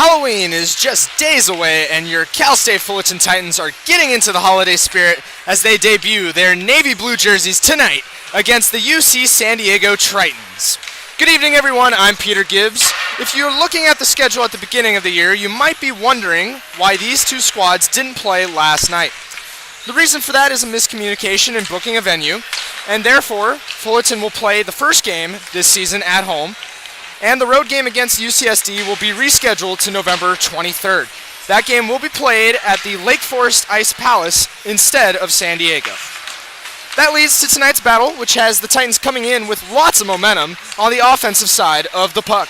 Halloween is just days away, and your Cal State Fullerton Titans are getting into the holiday spirit as they debut their navy blue jerseys tonight against the UC San Diego Tritons. Good evening, everyone. I'm Peter Gibbs. If you're looking at the schedule at the beginning of the year, you might be wondering why these two squads didn't play last night. The reason for that is a miscommunication in booking a venue, and therefore, Fullerton will play the first game this season at home, and the road game against UCSD will be rescheduled to November 23rd. That game will be played at the Lake Forest Ice Palace instead of San Diego. That leads to tonight's battle, which has the Titans coming in with lots of momentum on the offensive side of the puck.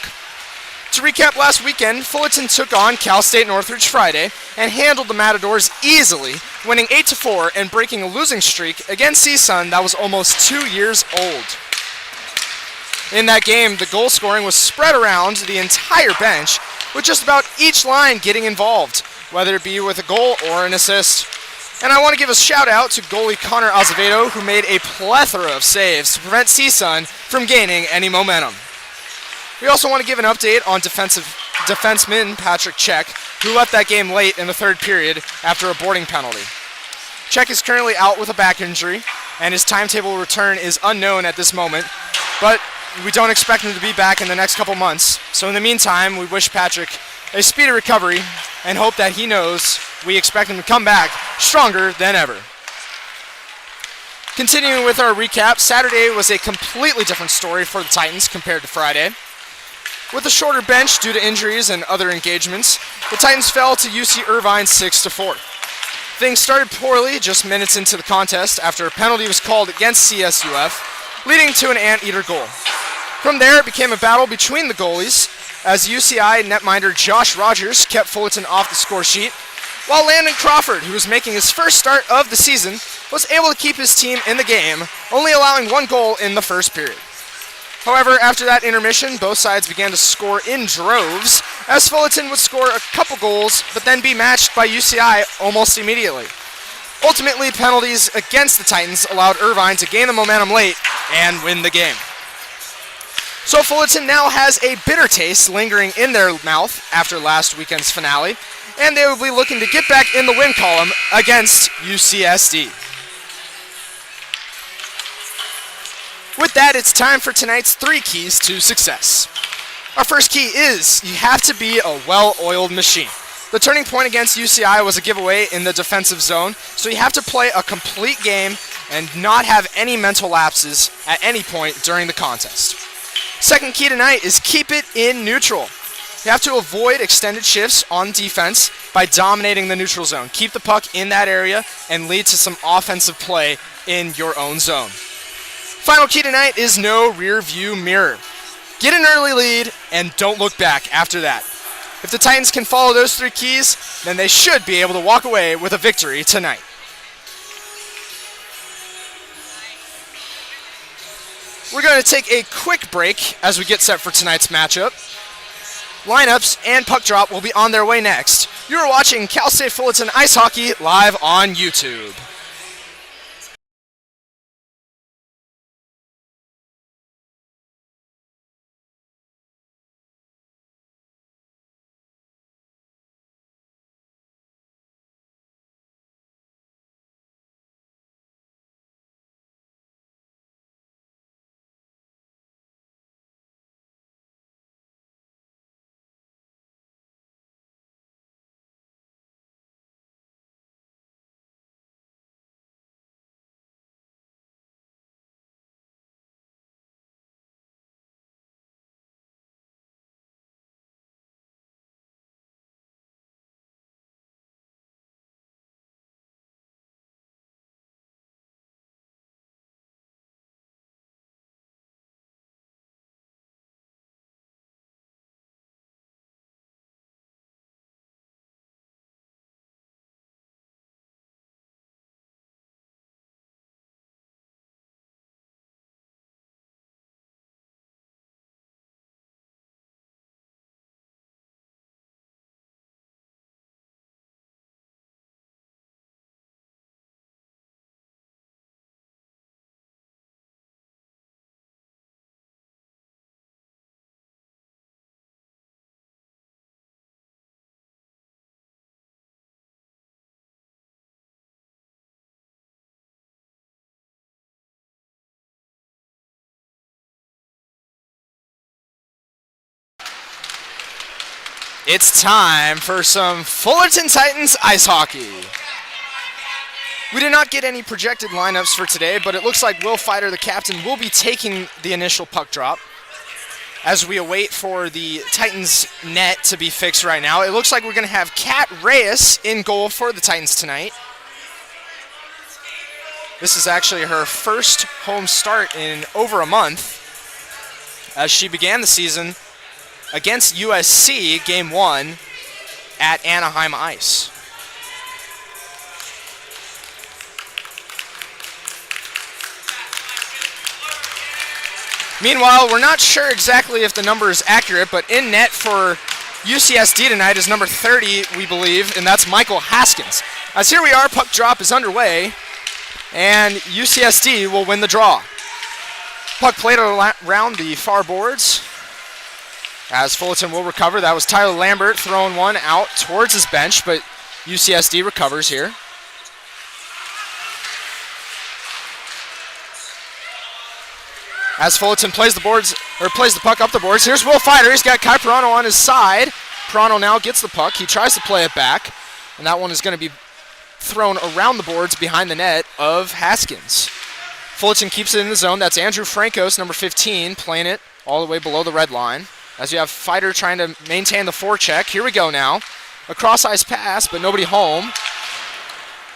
To recap last weekend, Fullerton took on Cal State Northridge Friday and handled the Matadors easily, winning 8-4 and breaking a losing streak against CSUN that was almost 2 years old. In that game, the goal scoring was spread around the entire bench, with just about each line getting involved, whether it be with a goal or an assist. And I want to give a shout out to goalie Connor Azevedo, who made a plethora of saves to prevent CSUN from gaining any momentum. We also want to give an update on defenseman Patrick Check, who left that game late in the third period after a boarding penalty. Check is currently out with a back injury, and his timetable return is unknown at this moment, but we don't expect him to be back in the next couple months. So in the meantime, we wish Patrick a speedy recovery and hope that he knows we expect him to come back stronger than ever. Continuing with our recap, Saturday was a completely different story for the Titans compared to Friday. With a shorter bench due to injuries and other engagements, the Titans fell to UC Irvine 6-4. Things started poorly just minutes into the contest after a penalty was called against CSUF, leading to an anteater goal. From there, it became a battle between the goalies, as UCI netminder Josh Rogers kept Fullerton off the score sheet, while Landon Crawford, who was making his first start of the season, was able to keep his team in the game, only allowing one goal in the first period. However, after that intermission, both sides began to score in droves, as Fullerton would score a couple goals, but then be matched by UCI almost immediately. Ultimately, penalties against the Titans allowed Irvine to gain the momentum late and win the game. So Fullerton now has a bitter taste lingering in their mouth after last weekend's finale, and they will be looking to get back in the win column against UCSD. With that, it's time for tonight's 3 keys to success. Our first key is you have to be a well-oiled machine. The turning point against UCI was a giveaway in the defensive zone, so you have to play a complete game and not have any mental lapses at any point during the contest. Second key tonight is keep it in neutral. You have to avoid extended shifts on defense by dominating the neutral zone. Keep the puck in that area and lead to some offensive play in your own zone. Final key tonight is no rear view mirror. Get an early lead and don't look back after that. If the Titans can follow those 3 keys, then they should be able to walk away with a victory tonight. We're going to take a quick break as we get set for tonight's matchup. Lineups and puck drop will be on their way next. You are watching Cal State Fullerton Ice Hockey live on YouTube. It's time for some Fullerton Titans ice hockey. We did not get any projected lineups for today, but it looks like Will Fighter, the captain, will be taking the initial puck drop as we await for the Titans net to be fixed right now. It looks like we're going to have Kat Reyes in goal for the Titans tonight. This is actually her first home start in over a month as she began the season against USC, Game 1 at Anaheim Ice. Meanwhile, we're not sure exactly if the number is accurate, but in net for UCSD tonight is number 30, we believe, and that's Michael Haskins. As here we are, puck drop is underway, and UCSD will win the draw. Puck played around the far boards as Fullerton will recover. That was Tyler Lambert throwing one out towards his bench, but UCSD recovers here. As Fullerton plays the puck up the boards, here's Will Fighter. He's got Kai Pirano on his side. Pirano now gets the puck. He tries to play it back, and that one is going to be thrown around the boards behind the net of Haskins. Fullerton keeps it in the zone. That's Andrew Francos, number 15, playing it all the way below the red line. As you have Fighter trying to maintain the forecheck. Here we go now. A cross-ice pass, but nobody home.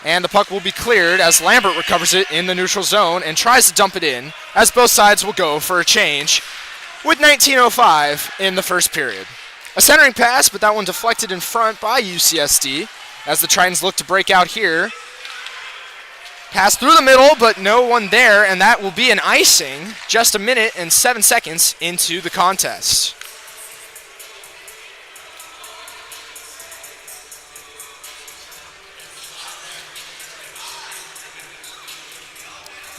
And the puck will be cleared as Lambert recovers it in the neutral zone and tries to dump it in, as both sides will go for a change with 19:05 in the first period. A centering pass, but that one deflected in front by UCSD as the Tritons look to break out here. Pass through the middle, but no one there, and that will be an icing just a minute and 7 seconds into the contest.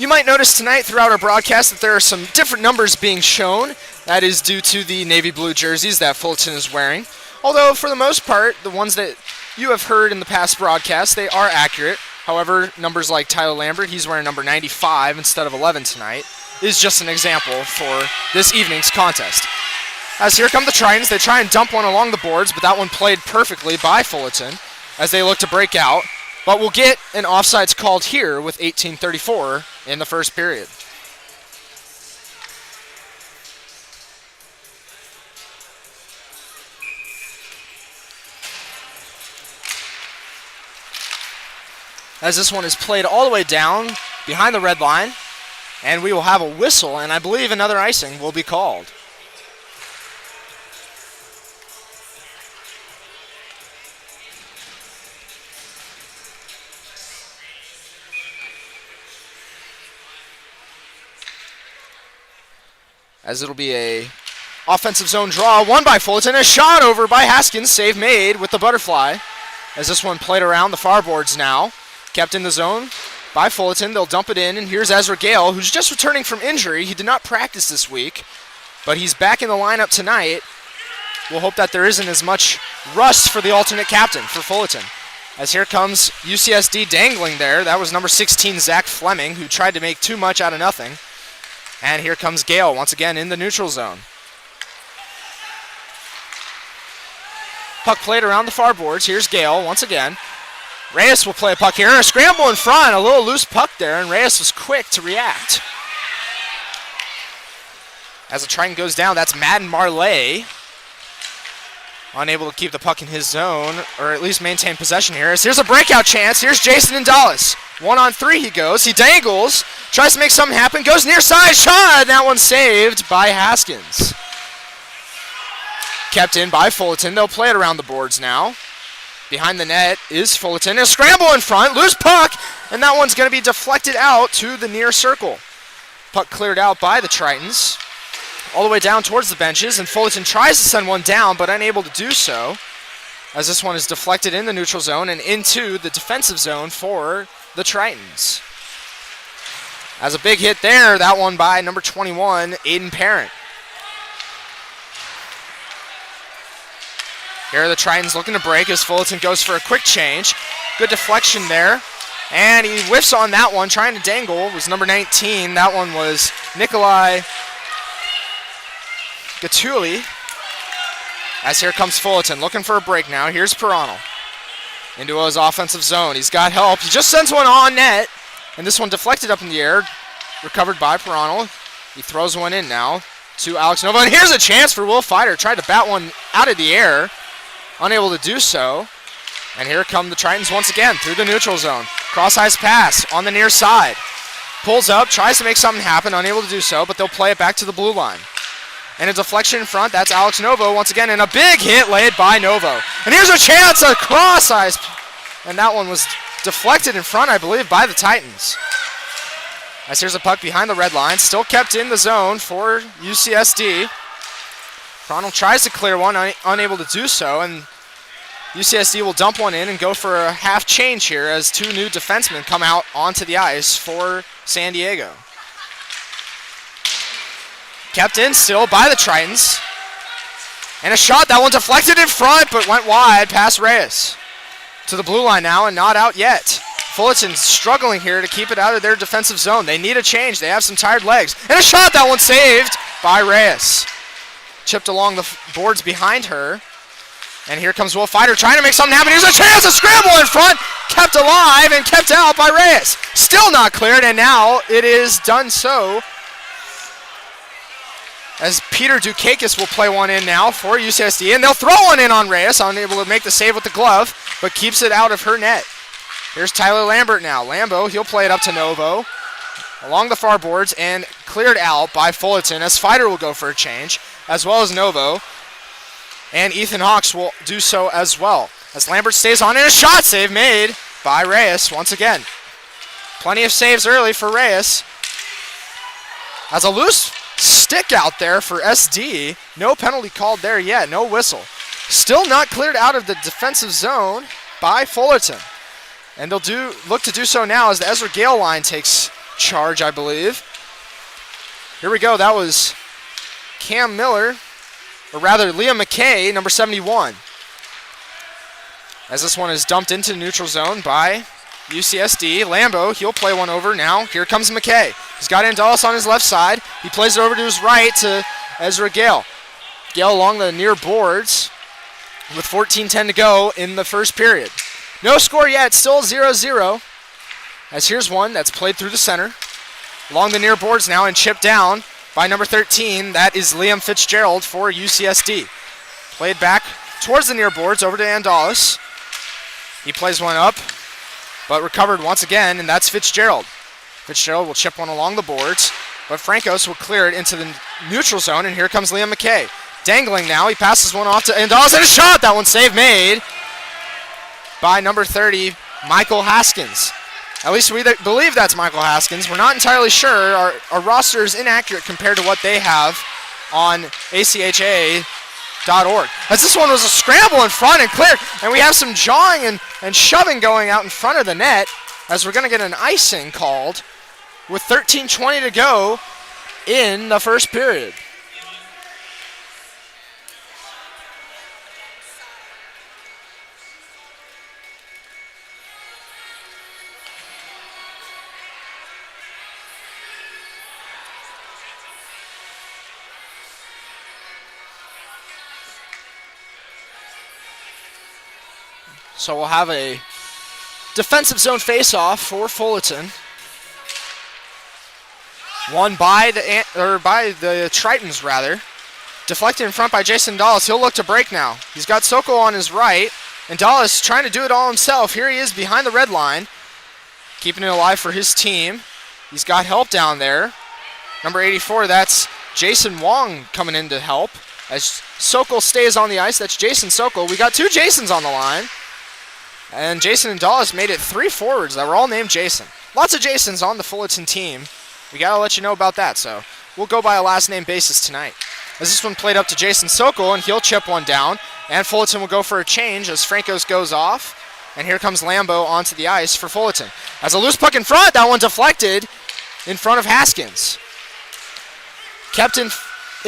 You might notice tonight throughout our broadcast that there are some different numbers being shown. That is due to the navy blue jerseys that Fullerton is wearing. Although, for the most part, the ones that you have heard in the past broadcasts, they are accurate. However, numbers like Tyler Lambert, he's wearing number 95 instead of 11 tonight, is just an example for this evening's contest. As here come the Tritons, they try and dump one along the boards, but that one played perfectly by Fullerton as they look to break out. But we'll get an offsides called here with 18:34 in the first period. As this one is played all the way down behind the red line, and we will have a whistle, and I believe another icing will be called. As it'll be a offensive zone draw, won by Fullerton, a shot over by Haskins, save made with the butterfly. As this one played around the far boards now, kept in the zone by Fullerton, they'll dump it in, and here's Ezra Gale, who's just returning from injury. He did not practice this week, but he's back in the lineup tonight. We'll hope that there isn't as much rust for the alternate captain for Fullerton. As here comes UCSD dangling there. That was number 16, Zach Fleming, who tried to make too much out of nothing. And here comes Gale once again in the neutral zone. Puck played around the far boards. Here's Gale once again. Reyes will play a puck here. A scramble in front. A little loose puck there, and Reyes was quick to react. As the Triton goes down, that's Madden Marley. Unable to keep the puck in his zone, or at least maintain possession here. Here's a breakout chance. Here's Jason Indalis. 1-on-3 he goes. He dangles. Tries to make something happen. Goes near side. Shot. And that one saved by Haskins. Kept in by Fullerton. They'll play it around the boards now. Behind the net is Fullerton. A scramble in front. Loose puck. And that one's going to be deflected out to the near circle. Puck cleared out by the Tritons. All the way down towards the benches. And Fullerton tries to send one down, but unable to do so. As this one is deflected in the neutral zone and into the defensive zone for the Tritons. As a big hit there, that one by number 21, Aiden Parent. Here are the Tritons looking to break as Fullerton goes for a quick change. Good deflection there. And he whiffs on that one, trying to dangle, was number 19. That one was Nikolai Gatuli. As here comes Fullerton looking for a break now. Here's Pirano into his offensive zone. He's got help. He just sends one on net, and this one deflected up in the air, recovered by Pirano. He throws one in now to Alex Nova, and here's a chance for Will Fighter. Tried to bat one out of the air, unable to do so. And here come the Tritons once again through the neutral zone. Cross-ice pass on the near side. Pulls up, tries to make something happen, unable to do so, but they'll play it back to the blue line. And a deflection in front, that's Alex Novo once again, and a big hit laid by Novo. And here's a chance, a cross-ice, and that one was deflected in front, I believe, by the Titans. As here's a puck behind the red line, still kept in the zone for UCSD. Ronald tries to clear one, unable to do so, and UCSD will dump one in and go for a half change here as two new defensemen come out onto the ice for San Diego. Kept in still by the Tritons. And a shot, that one deflected in front, but went wide past Reyes. To the blue line now and not out yet. Fullerton's struggling here to keep it out of their defensive zone. They need a change. They have some tired legs. And a shot, that one saved by Reyes. Chipped along the boards behind her. And here comes Will Fighter trying to make something happen. Here's a chance, a scramble in front. Kept alive and kept out by Reyes. Still not cleared, and now it is done so. As Peter Dukakis will play one in now for UCSD, and they'll throw one in on Reyes, unable to make the save with the glove, but keeps it out of her net. Here's Tyler Lambert now. Lambo, he'll play it up to Novo along the far boards and cleared out by Fullerton as Fighter will go for a change, as well as Novo. And Ethan Hawks will do so as well. As Lambert stays on, and a shot save made by Reyes once again. Plenty of saves early for Reyes. As a loose stick out there for SD. No penalty called there yet, no whistle. Still not cleared out of the defensive zone by Fullerton. And they'll look to do so now as the Ezra Gale line takes charge, I believe. Here we go, that was Cam Miller, or rather Liam McKay, number 71. As this one is dumped into the neutral zone by UCSD. Lambo, he'll play one over now. Here comes McKay. He's got Andalis on his left side. He plays it over to his right to Ezra Gale. Gale along the near boards with 14:10 to go in the first period. No score yet, still 0-0. As here's one that's played through the center. Along the near boards now and chipped down by number 13. That is Liam Fitzgerald for UCSD. Played back towards the near boards over to Andalis. He plays one up, but recovered once again, and that's Fitzgerald. Fitzgerald will chip one along the boards, but Francos will clear it into the neutral zone, and here comes Liam McKay. Dangling now, he passes one off to Andalis, and a shot! That one save made by number 30, Michael Haskins. At least we believe that's Michael Haskins. We're not entirely sure. Our roster is inaccurate compared to what they have on ACHA.org. As this one was a scramble in front and cleared, and we have some jawing and shoving going out in front of the net as we're going to get an icing called with 13:20 to go in the first period. So we'll have a defensive zone face-off for Fullerton. Won by the Tritons, rather. Deflected in front by Jason Dallas. He'll look to break now. He's got Sokol on his right, and Dallas trying to do it all himself. Here he is behind the red line, keeping it alive for his team. He's got help down there. Number 84, that's Jason Wong coming in to help. As Sokol stays on the ice, that's Jason Sokol. We got two Jasons on the line. And Jason and Dallas made it 3 forwards that were all named Jason. Lots of Jasons on the Fullerton team. We got to let you know about that, so we'll go by a last name basis tonight. As this one played up to Jason Sokol, and he'll chip one down. And Fullerton will go for a change as Francos goes off. And here comes Lambo onto the ice for Fullerton. As a loose puck in front, that one deflected in front of Haskins. Kept in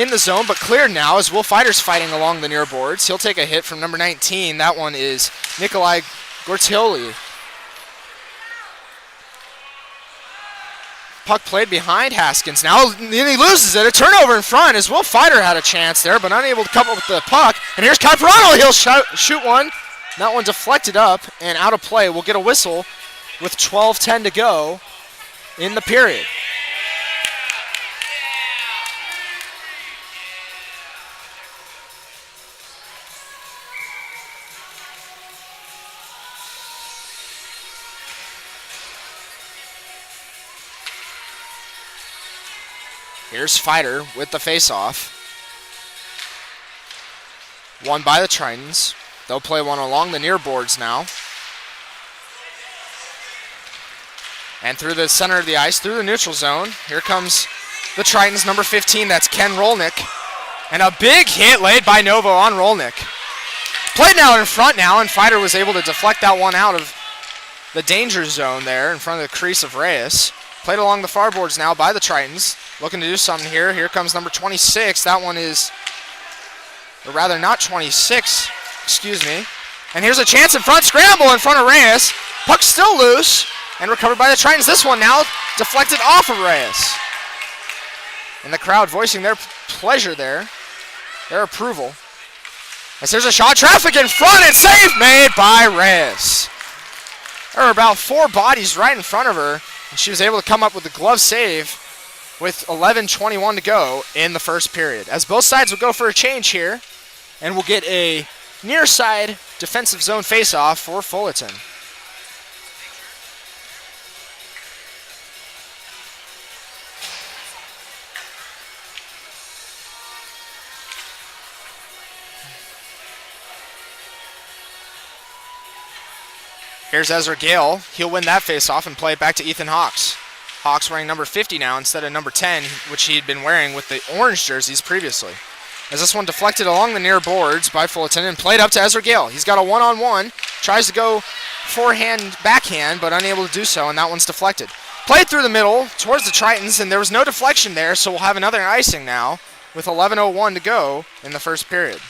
the zone, but cleared now as Will Fighter's fighting along the near boards. He'll take a hit from number 19. That one is Nikolai Gortioli. puck played behind Haskins. Now he loses it. A turnover in front as Will Fighter had a chance there, but unable to come up with the puck. And here's Caprano. He'll shoot one. That one deflected up and out of play. We'll get a whistle with 12:10 to go in the period. Here's Fighter with the faceoff. Won by the Tritons. They'll play one along the near boards now. And through the center of the ice, through the neutral zone, here comes the Tritons, number 15, that's Ken Rolnick. And a big hit laid by Novo on Rolnick. Played now in front now, and Fighter was able to deflect that one out of the danger zone there in front of the crease of Reyes. Played along the far boards now by the Tritons. Looking to do something here. Here comes number 26. That one is, or rather not 26, excuse me. And here's a chance in front, scramble in front of Reyes. Puck still loose and recovered by the Tritons. This one now deflected off of Reyes. And the crowd voicing their pleasure there, their approval. As there's a shot, traffic in front, and save made by Reyes. There were about 4 bodies right in front of her, and she was able to come up with the glove save with 11:21 to go in the first period. As both sides will go for a change here, and we'll get a near side defensive zone faceoff for Fullerton. Here's Ezra Gale. He'll win that faceoff and play it back to Ethan Hawks. Hawks wearing number 50 now instead of number 10, which he had been wearing with the orange jerseys previously. As this one deflected along the near boards by Fullerton and played up to Ezra Gale. He's got a one-on-one, tries to go forehand, backhand, but unable to do so, and that one's deflected. Played through the middle towards the Tritons, and there was no deflection there, so we'll have another icing now with 11:01 to go in the first period.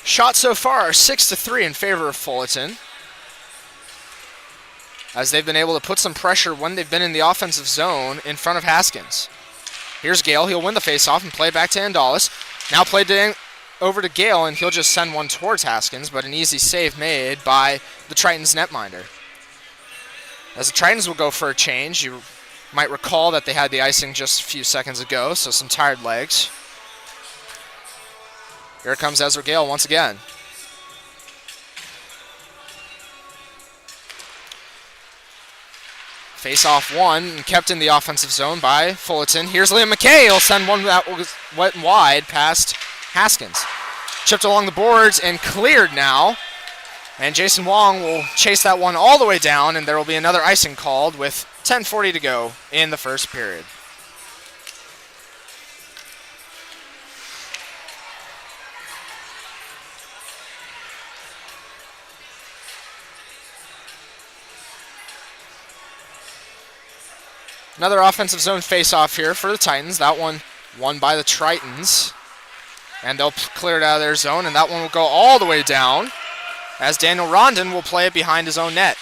Shots so far are 6-3 in favor of Fullerton, as they've been able to put some pressure when they've been in the offensive zone in front of Haskins. Here's Gale. He'll win the faceoff and play back to Andalis. Now played over to Gale, and he'll just send one towards Haskins, but an easy save made by the Tritons netminder. As the Tritons will go for a change, you might recall that they had the icing just a few seconds ago, so some tired legs. Here comes Ezra Gale once again. Face-off one, and kept in the offensive zone by Fullerton. Here's Liam McKay. He'll send one that went wide past Haskins. Chipped along the boards and cleared now. And Jason Wong will chase that one all the way down, and there will be another icing called with 10:40 to go in the first period. Another offensive zone face-off here for the Titans. That one won by the Tritons. And they'll clear it out of their zone, and that one will go all the way down as Daniel Rondon will play it behind his own net.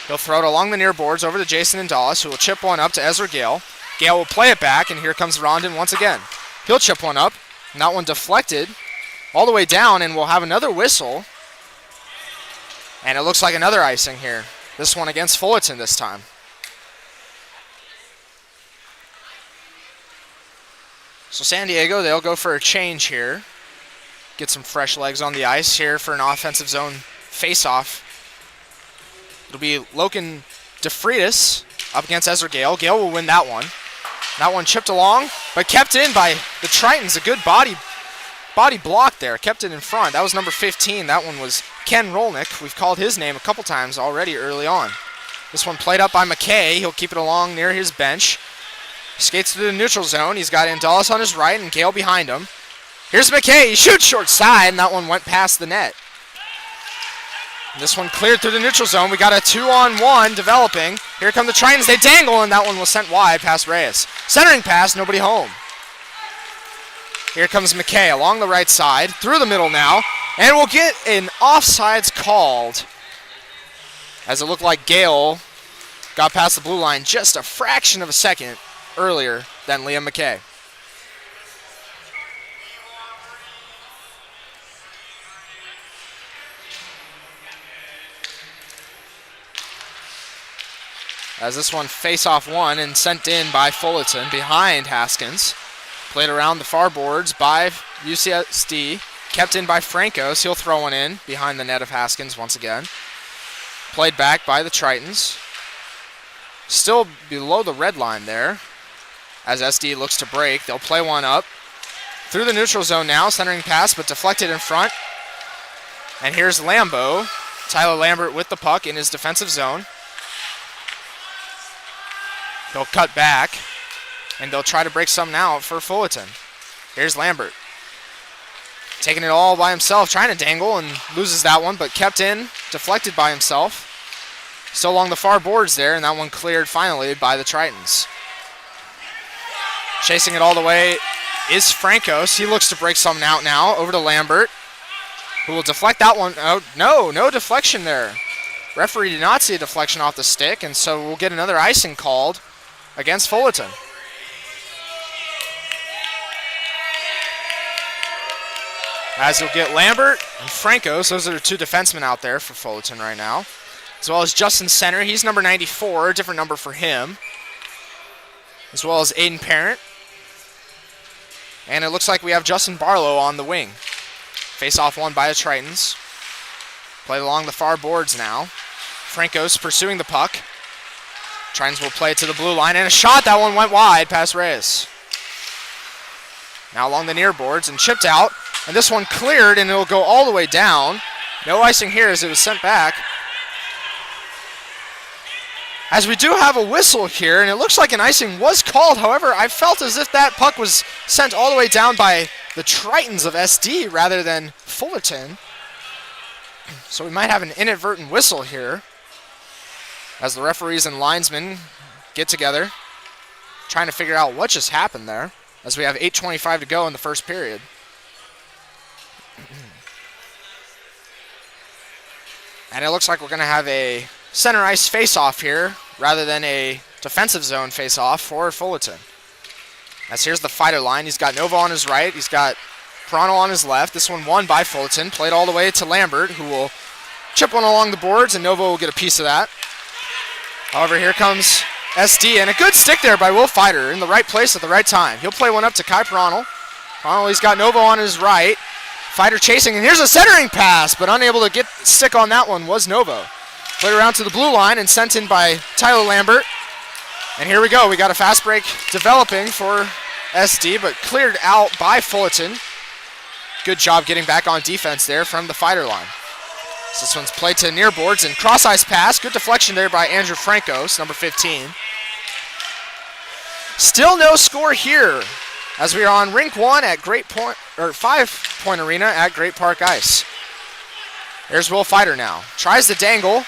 He'll throw it along the near boards over to Jason Andalis, who will chip one up to Ezra Gale. Gale will play it back, and here comes Rondon once again. He'll chip one up, and that one deflected all the way down, and we'll have another whistle. And it looks like another icing here. This one against Fullerton this time. So San Diego, they'll go for a change here. Get some fresh legs on the ice here for an offensive zone face-off. It'll be Logan DeFreitas up against Ezra Gale. Gale will win that one. That one chipped along, but kept in by the Tritons. A good body block there. Kept it in front. That was number 15. That one was Ken Rolnick. We've called his name a couple times already early on. This one played up by McKay. He'll keep it along near his bench. Skates through the neutral zone. He's got Andalis on his right and Gale behind him. Here's McKay. He shoots short side, and that one went past the net. And this one cleared through the neutral zone. We got a 2-on-1 developing. Here come the Tritons. They dangle, and that one was sent wide past Reyes. Centering pass, nobody home. Here comes McKay along the right side. Through the middle now. And we'll get an offsides called, as it looked like Gale got past the blue line just a fraction of a second earlier than Liam McKay. As this one face-off one and sent in by Fullerton behind Haskins. Played around the far boards by UCSD. Kept in by Francos. He'll throw one in behind the net of Haskins once again. Played back by the Tritons. Still below the red line there as SD looks to break. They'll play one up through the neutral zone now. Centering pass, but deflected in front. And here's Lambo. Tyler Lambert with the puck in his defensive zone. He'll cut back, and they'll try to break something out for Fullerton. Here's Lambert. Taking it all by himself, trying to dangle, and loses that one, but kept in, deflected by himself. Still along the far boards there, and that one cleared finally by the Tritons. Chasing it all the way is Francos. He looks to break something out now, over to Lambert, who will deflect that one. Oh, no deflection there. Referee did not see a deflection off the stick, and so we'll get another icing called against Fullerton. As you'll get Lambert and Francos, those are the two defensemen out there for Fullerton right now. As well as Justin Center, he's number 94, a different number for him. As well as Aiden Parent. And it looks like we have Justin Barlow on the wing. Face-off one by the Tritons. Played along the far boards now. Francos pursuing the puck. Tritons will play it to the blue line, and a shot. That one went wide past Reyes. Now along the near boards and chipped out. And this one cleared, and it'll go all the way down. No icing here as it was sent back. As we do have a whistle here, and it looks like an icing was called. However, I felt as if that puck was sent all the way down by the Tritons of SD rather than Fullerton. So we might have an inadvertent whistle here as the referees and linesmen get together, trying to figure out what just happened there, as we have 8:25 to go in the first period. And it looks like we're going to have a center ice face-off here rather than a defensive zone face-off for Fullerton. As here's the fighter line. He's got Nova on his right. He's got Prano on his left. This one won by Fullerton. Played all the way to Lambert, who will chip one along the boards, and Nova will get a piece of that. However, here comes SD, and a good stick there by Will Fighter in the right place at the right time. He'll play one up to Kai Prano. Prano, he's got Nova on his right. Fighter chasing, and here's a centering pass, but unable to get stick on that one was Nova. Played around to the blue line and sent in by Tyler Lambert. And here we go. We got a fast break developing for SD, but cleared out by Fullerton. Good job getting back on defense there from the fighter line. So this one's played to near boards and cross-ice pass. Good deflection there by Andrew Francos, number 15. Still no score here as we are on rink 1 at Five Point Arena at Great Park Ice. There's Will Fighter now. Tries to dangle.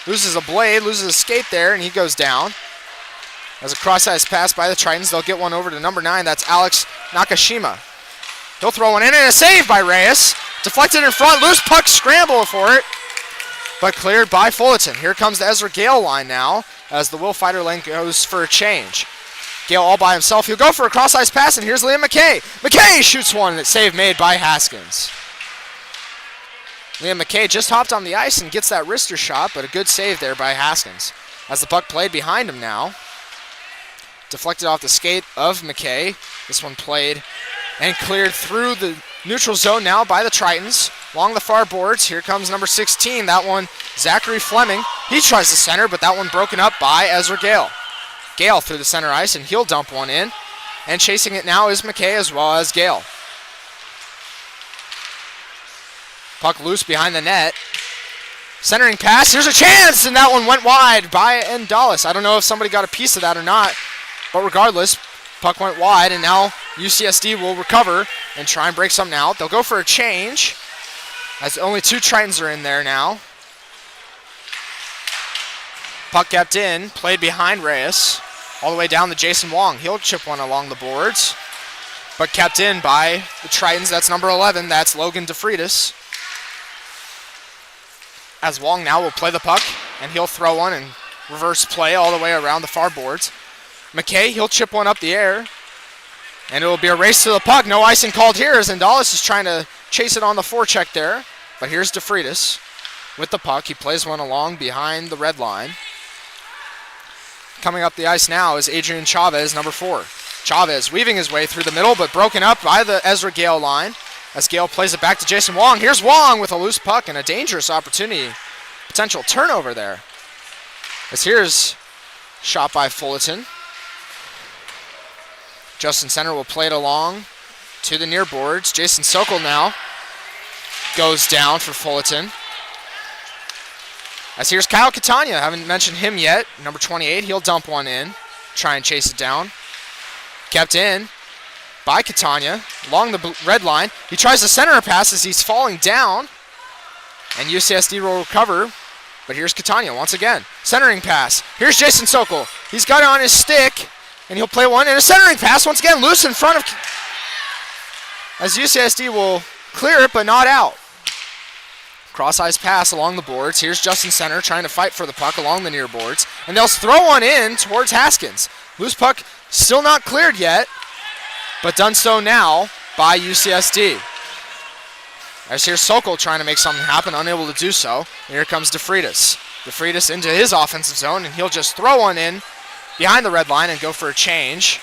Loses a blade, loses a skate there, and he goes down. As a cross-ice pass by the Tritons, they'll get one over to number 9. That's Alex Nakashima. He'll throw one in, and a save by Reyes. Deflected in front, loose puck, scramble for it, but cleared by Fullerton. Here comes the Ezra Gale line now, as the Will Fighter lane goes for a change. Gale all by himself. He'll go for a cross-ice pass, and here's Liam McKay. McKay shoots one, and it's save made by Haskins. Liam McKay just hopped on the ice and gets that wrister shot, but a good save there by Haskins. As the puck played behind him now. Deflected off the skate of McKay. This one played and cleared through the neutral zone now by the Tritons. Along the far boards, here comes number 16. That one, Zachary Fleming. He tries to center, but that one broken up by Ezra Gale. Gale through the center ice, and he'll dump one in. And chasing it now is McKay as well as Gale. Puck loose behind the net. Centering pass, here's a chance, and that one went wide by Endalis. I don't know if somebody got a piece of that or not, but regardless, puck went wide, and now UCSD will recover and try and break something out. They'll go for a change, as only 2 Tritons are in there now. Puck kept in, played behind Reyes, all the way down to Jason Wong. He'll chip one along the boards, but kept in by the Tritons. That's number 11. That's Logan DeFreitas. as Wong now will play the puck, and he'll throw one and reverse play all the way around the far boards. McKay, he'll chip one up the air, and it will be a race to the puck. No icing called here as Andalis is trying to chase it on the forecheck there. But here's DeFreitas with the puck. He plays one along behind the red line. Coming up the ice now is Adrian Chavez, number 4. Chavez weaving his way through the middle, but broken up by the Ezra Gale line. As Gale plays it back to Jason Wong. Here's Wong with a loose puck and a dangerous opportunity. Potential turnover there. As here's shot by Fullerton. Justin Center will play it along to the near boards. Jason Sokol now goes down for Fullerton. As here's Kyle Catania. Haven't mentioned him yet. Number 28. He'll dump one in. Try and chase it down. Kept in by Catania along the red line. He tries to center a pass as he's falling down. And UCSD will recover. But here's Catania once again. Centering pass. Here's Jason Sokol. He's got it on his stick. And he'll play one. And a centering pass once again loose in front of... As UCSD will clear it but not out. Cross-ice pass along the boards. Here's Justin Center trying to fight for the puck along the near boards. And they'll throw one in towards Haskins. Loose puck still not cleared yet, but done so now by UCSD. As here's Sokol trying to make something happen, unable to do so. And here comes DeFreitas. DeFreitas into his offensive zone, and he'll just throw one in behind the red line and go for a change.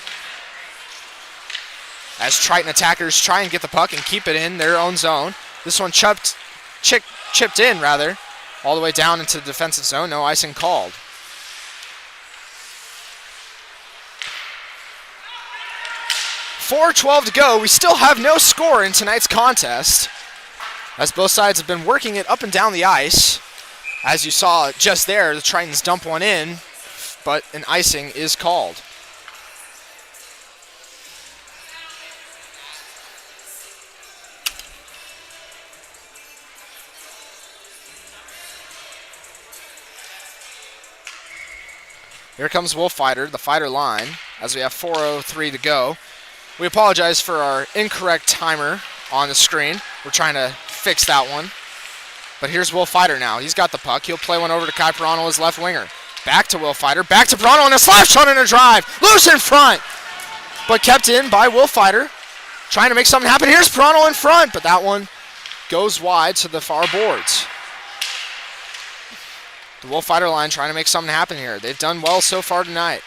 As Triton attackers try and get the puck and keep it in their own zone. This one chipped in, all the way down into the defensive zone. No icing called. .4:12 to go. We still have no score in tonight's contest, as both sides have been working it up and down the ice. As you saw just there, the Tritons dump one in, but an icing is called. Here comes Wolffighter, the fighter line, as we have 4:03 to go. We apologize for our incorrect timer on the screen. We're trying to fix that one. But here's Wolffighter now. He's got the puck. He'll play one over to Kai Perano, his left winger. Back to Wolffighter. Back to Perano, and a slap shot and a drive. Loose in front. But kept in by Wolffighter. Trying to make something happen. Here's Perano in front, but that one goes wide to the far boards. The Wolffighter line trying to make something happen here. They've done well so far tonight.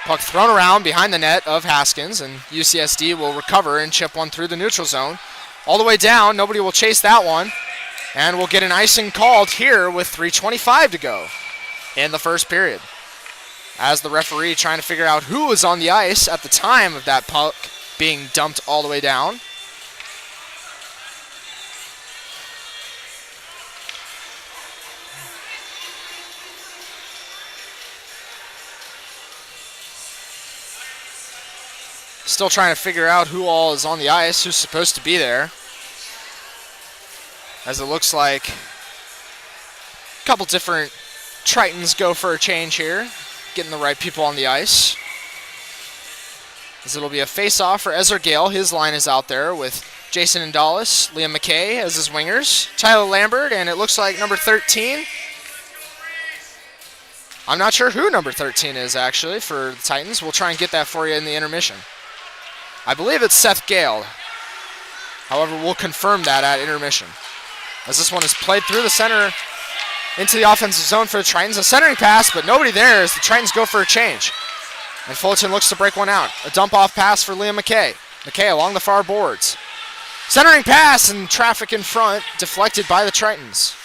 Puck thrown around behind the net of Haskins, and UCSD will recover and chip one through the neutral zone. All the way down, nobody will chase that one. And we'll get an icing called here with 3:25 to go in the first period. As the referee trying to figure out who was on the ice at the time of that puck being dumped all the way down. Still trying to figure out who all is on the ice, who's supposed to be there. As it looks like a couple different Tritons go for a change here, getting the right people on the ice. As it'll be a face-off for Ezra Gale. His line is out there with Jason Andalis, Liam McKay as his wingers, Tyler Lambert, and it looks like number 13. I'm not sure who number 13 is, actually, for the Titans. We'll try and get that for you in the intermission. I believe it's Seth Gale. However, we'll confirm that at intermission. As this one is played through the center into the offensive zone for the Tritons. A centering pass, but nobody there as the Tritons go for a change. And Fullerton looks to break one out. A dump-off pass for Liam McKay. McKay along the far boards. Centering pass and traffic in front, deflected by the Tritons.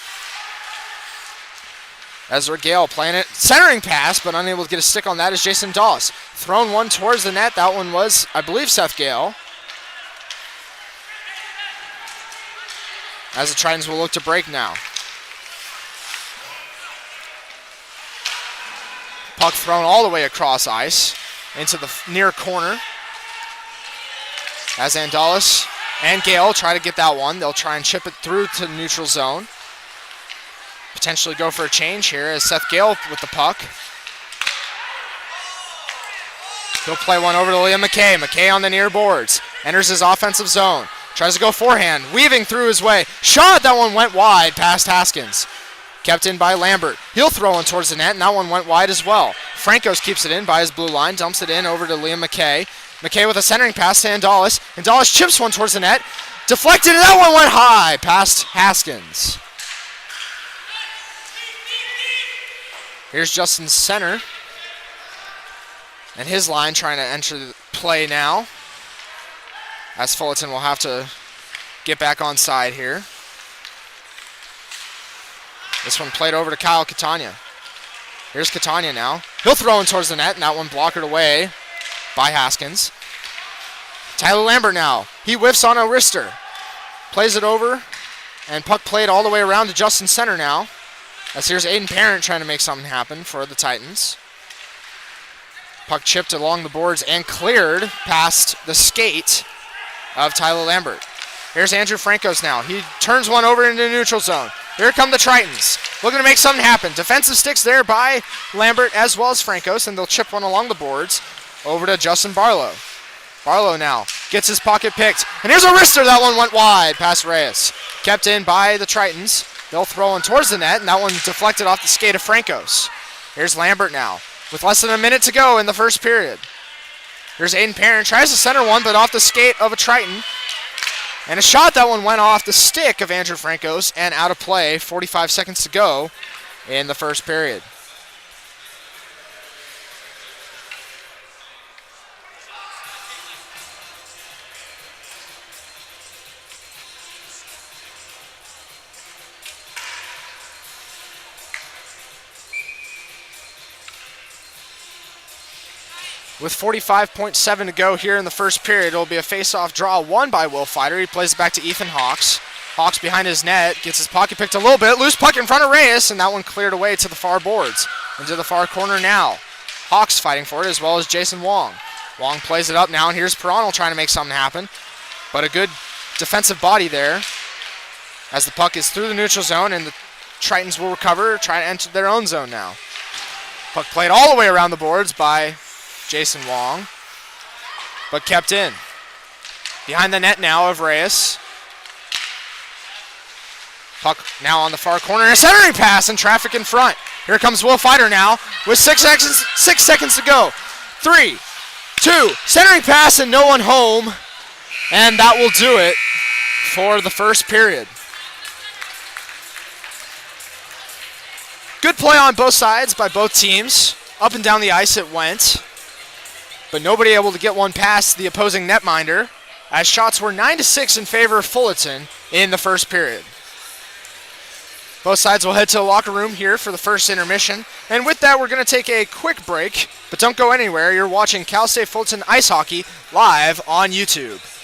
Ezra Gale playing it. Centering pass, but unable to get a stick on that is Jason Doss. Thrown one towards the net. That one was, I believe, Seth Gale. As the Tritons will look to break now. Puck thrown all the way across ice into the near corner. As Andalis and Gale try to get that one. They'll try and chip it through to the neutral zone. Potentially go for a change here as Seth Gale with the puck. He'll play one over to Liam McKay. McKay on the near boards. Enters his offensive zone. Tries to go forehand, weaving through his way. Shot, that one went wide past Haskins. Kept in by Lambert. He'll throw one towards the net, and that one went wide as well. Francos keeps it in by his blue line, dumps it in over to Liam McKay. McKay with a centering pass to Andalis. Andalis chips one towards the net. Deflected, and that one went high past Haskins. Here's Justin's center. And his line trying to enter the play now, as Fullerton will have to get back on side here. This one played over to Kyle Catania. Here's Catania now. He'll throw in towards the net, and that one blockered away by Haskins. Tyler Lambert now. He whiffs on a wrister. Plays it over, and puck played all the way around to Justin center now. As here's Aiden Parent trying to make something happen for the Titans. Puck chipped along the boards and cleared past the skate of Tyler Lambert. Here's Andrew Francos now. He turns one over into the neutral zone. Here come the Tritons, looking to make something happen. Defensive sticks there by Lambert as well as Francos, and they'll chip one along the boards over to Justin Barlow. Barlow now gets his pocket picked, and here's a wrister. That one went wide past Reyes. Kept in by the Tritons. They'll throw one towards the net, and that one deflected off the skate of Francos. Here's Lambert now, with less than a minute to go in the first period. Here's Aiden Parent, tries to center one, but off the skate of a Triton. And a shot, that one went off the stick of Andrew Francos and out of play. 45 seconds to go in the first period. With 45.7 to go here in the first period, it'll be a face-off draw won by Will Fighter. He plays it back to Ethan Hawks. Hawks behind his net, gets his pocket picked a little bit. Loose puck in front of Reyes, and that one cleared away to the far boards. Into the far corner now. Hawks fighting for it, as well as Jason Wong. Wong plays it up now, and here's Perronel trying to make something happen. But a good defensive body there, as the puck is through the neutral zone, and the Tritons will recover, try to enter their own zone now. Puck played all the way around the boards by Jason Wong, but kept in. Behind the net now of Reyes. Puck now on the far corner, and a centering pass and traffic in front. Here comes Will Fighter now with 6 seconds to go. 3, 2, centering pass and no one home. And that will do it for the first period. Good play on both sides by both teams. Up and down the ice it went, but nobody able to get one past the opposing netminder, as shots were 9-6 in favor of Fullerton in the first period. Both sides will head to the locker room here for the first intermission, and with that we're going to take a quick break, but don't go anywhere. You're watching Cal State Fullerton Ice Hockey live on YouTube.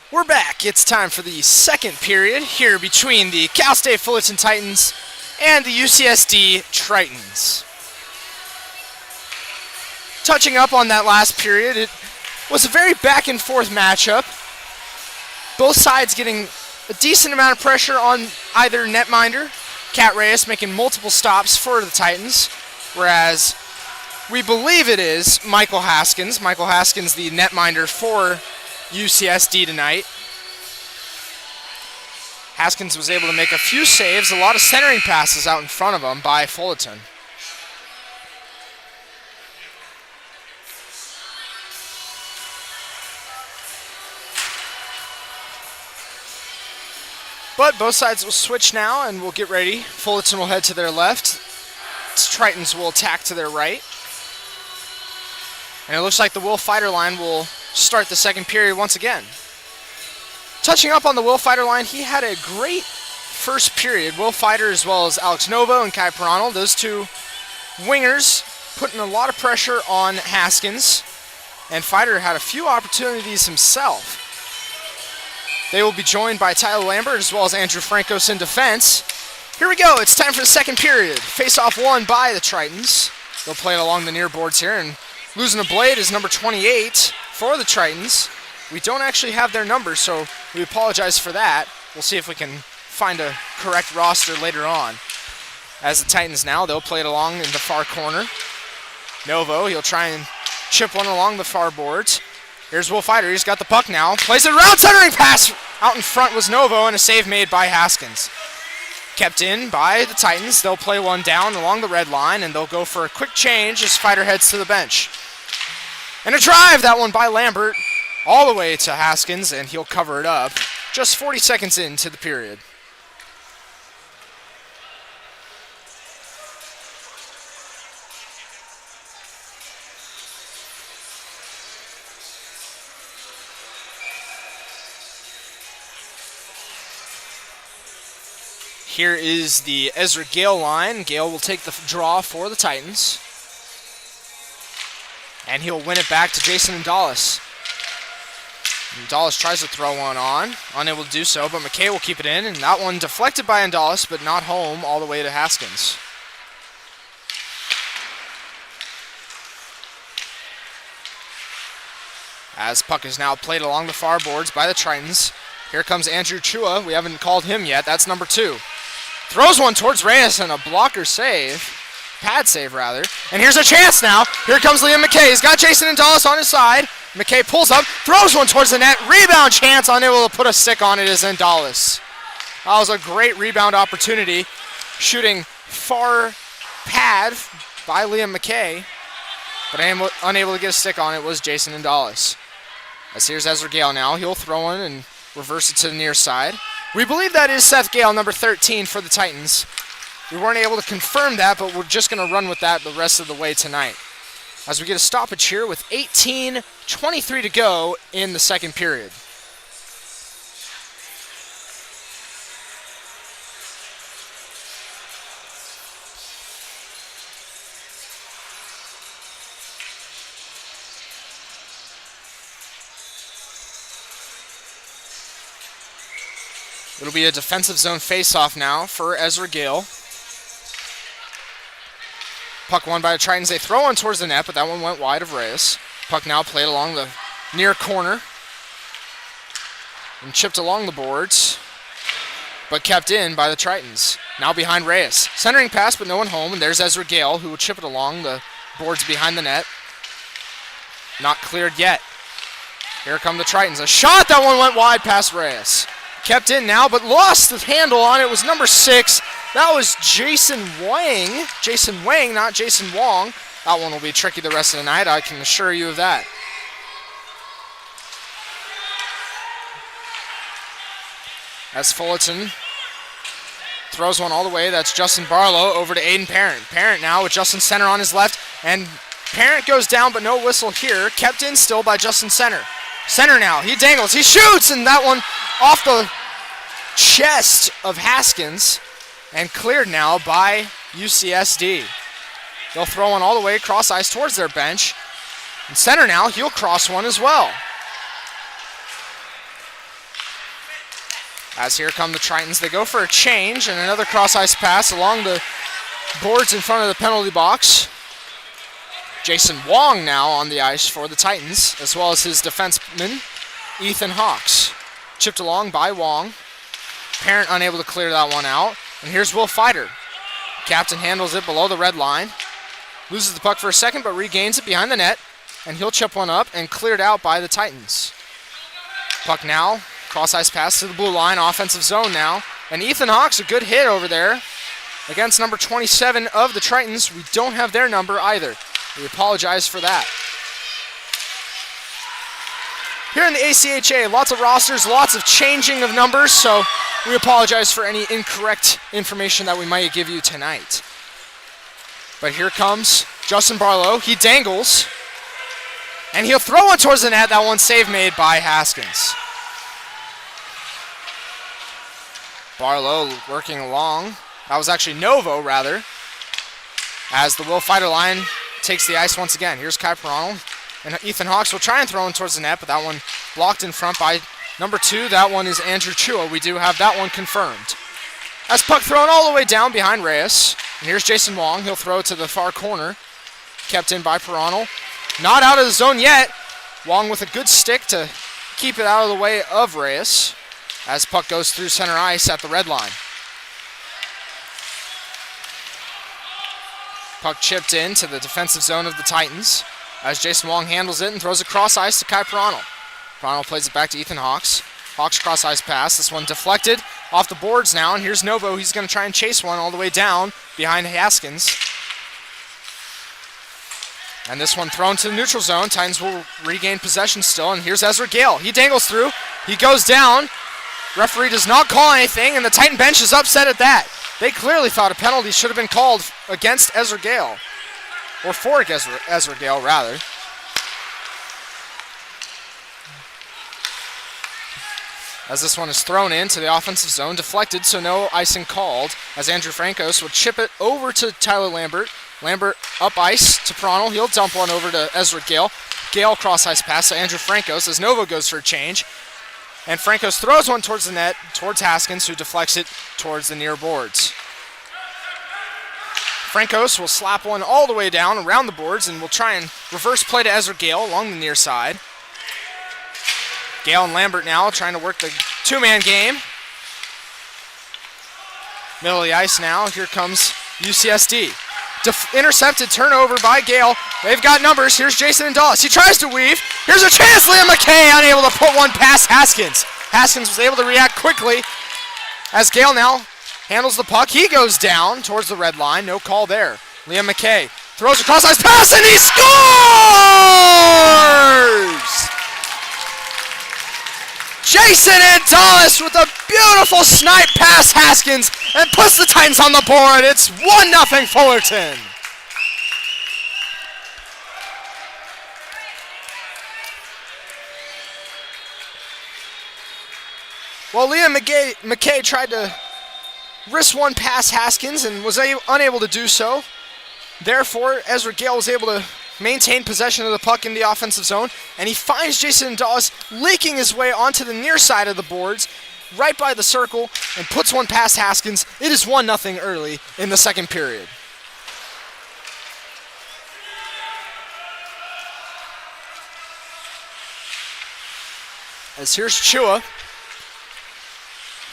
We're back. It's time for the second period here between the Cal State Fullerton Titans and the UCSD Tritons. Touching up on that last period, it was a very back and forth matchup. Both sides getting a decent amount of pressure on either netminder, Kat Reyes making multiple stops for the Titans, whereas we believe it is Michael Haskins. Michael Haskins, the netminder for UCSD tonight. Haskins was able to make a few saves, a lot of centering passes out in front of him by Fullerton. But both sides will switch now and we'll get ready. Fullerton will head to their left. Tritons will attack to their right. And it looks like the Will Fighter line will start the second period once again. Touching up on the Will Fighter line, he had a great first period. Will Fighter as well as Alex Novo and Kai Perano, those two wingers putting a lot of pressure on Haskins. And Fighter had a few opportunities himself. They will be joined by Tyler Lambert as well as Andrew Francos in defense. Here we go, it's time for the second period. Face-off won by the Tritons. They'll play it along the near boards here, and losing a blade is number 28 for the Tritons. We don't actually have their numbers, so we apologize for that. We'll see if we can find a correct roster later on. As the Titans now, they'll play it along in the far corner. Novo, he'll try and chip one along the far boards. Here's Will Fighter, he's got the puck now. Plays it around, centering pass! Out in front was Novo, and a save made by Haskins. Kept in by the Titans. They'll play one down along the red line, and they'll go for a quick change as Fighter heads to the bench. And a drive, that one by Lambert, all the way to Haskins, and he'll cover it up just 40 seconds into the period. Here is the Ezra Gale line. Gale will take the draw for the Titans. And he'll win it back to Jason Indalis. Indalis tries to throw one on. Unable to do so, but McKay will keep it in. And that one deflected by Indalis, but not home all the way to Haskins. As puck is now played along the far boards by the Tritons. Here comes Andrew Chua. We haven't called him yet. That's number 2. Throws one towards Reyes and a blocker save. Pad save, rather. And here's a chance now. Here comes Liam McKay. He's got Jason Indalis on his side. McKay pulls up, throws one towards the net. Rebound chance, unable to put a stick on it is Indalis. That was a great rebound opportunity. Shooting far pad by Liam McKay. But unable to get a stick on it was Jason Indalis. As here's Ezra Gale now. He'll throw one and reverse it to the near side. We believe that is Seth Gale, number 13 for the Titans. We weren't able to confirm that, but we're just going to run with that the rest of the way tonight. As we get a stoppage here with 18:23 to go in the second period. It'll be a defensive zone face-off now for Ezra Gale. Puck won by the Tritons. They throw one towards the net, but that one went wide of Reyes. Puck now played along the near corner and chipped along the boards, but kept in by the Tritons. Now behind Reyes. Centering pass, but no one home, and there's Ezra Gale, who will chip it along the boards behind the net. Not cleared yet. Here come the Tritons. A shot, that one went wide past Reyes. Kept in now, but lost the handle on it. It was number 6. That was Jason Wang. Jason Wang, not Jason Wong. That one will be tricky the rest of the night, I can assure you of that. As Fullerton throws one all the way, that's Justin Barlow over to Aiden Parent. Parent now with Justin Center on his left, and Parent goes down, but no whistle here. Kept in still by Justin Center. Center now, he dangles, he shoots, and that one off the chest of Haskins and cleared now by UCSD. They'll throw one all the way across ice towards their bench. And Center now, he'll cross one as well. As here come the Tritons. They go for a change and another cross-ice pass along the boards in front of the penalty box. Jason Wong now on the ice for the Titans, as well as his defenseman, Ethan Hawks. Chipped along by Wong. Parent unable to clear that one out. And here's Will Fighter. Captain handles it below the red line. Loses the puck for a second, but regains it behind the net. And he'll chip one up and cleared out by the Titans. Puck now, cross-ice pass to the blue line, offensive zone now. And Ethan Hawks, a good hit over there against number 27 of the Tritons. We don't have their number either. We apologize for that. Here in the ACHA, lots of rosters, lots of changing of numbers, so we apologize for any incorrect information that we might give you tonight. But here comes Justin Barlow. He dangles, and he'll throw one towards the net. That one save made by Haskins. Barlow working along. That was actually Novo, rather, as the Will Fighter line takes the ice once again. Here's Kai Perronel. And Ethan Hawks will try and throw in towards the net, but that one blocked in front by number 2. That one is Andrew Chua. We do have that one confirmed. As puck thrown all the way down behind Reyes. And here's Jason Wong. He'll throw it to the far corner. Kept in by Perronel. Not out of the zone yet. Wong with a good stick to keep it out of the way of Reyes. As puck goes through center ice at the red line. Puck chipped into the defensive zone of the Titans as Jason Wong handles it and throws it cross ice to Kai Perronel. Perronel plays it back to Ethan Hawks. Hawks cross ice pass. This one deflected off the boards now, and here's Novo. He's going to try and chase one all the way down behind Haskins. And this one thrown to the neutral zone. Titans will regain possession still, and here's Ezra Gale. He dangles through. He goes down. Referee does not call anything, and the Titan bench is upset at that. They clearly thought a penalty should have been called against Ezra Gale. Or for Ezra Gale, rather. As this one is thrown into the offensive zone, deflected, so no icing called, as Andrew Francos will chip it over to Tyler Lambert. Lambert up ice to Perronel. He'll dump one over to Ezra Gale. Gale cross-ice pass to Andrew Francos as Novo goes for a change. And Francos throws one towards the net, towards Haskins, who deflects it towards the near boards. Francos will slap one all the way down around the boards and will try and reverse play to Ezra Gale along the near side. Gale and Lambert now trying to work the two-man game. Middle of the ice now. Here comes UCSD. Intercepted turnover by Gale. They've got numbers. Here's Jason and Dawes. He tries to weave. Here's a chance. Liam McKay unable to put one past Haskins. Haskins was able to react quickly as Gale now handles the puck. He goes down towards the red line. No call there. Liam McKay throws a cross-ice pass and he scores! Jason Andalis with a beautiful snipe past Haskins and puts the Titans on the board. It's 1-0 Fullerton. Well, Liam McKay tried to risk one past Haskins and was unable to do so. Therefore, Ezra Gale was able to maintain possession of the puck in the offensive zone, and he finds Jason Dawes leaking his way onto the near side of the boards, right by the circle, and puts one past Haskins. It is 1-0 early in the second period. As here's Chua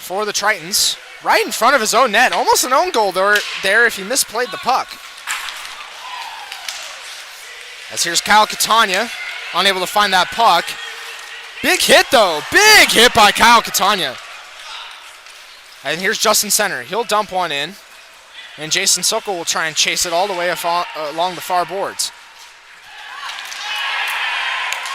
for the Tritons, right in front of his own net. Almost an own goal there if he misplayed the puck. As here's Kyle Catania, unable to find that puck. Big hit, though. Big hit by Kyle Catania. And here's Justin Center. He'll dump one in. And Jason Sokol will try and chase it all the way along the far boards.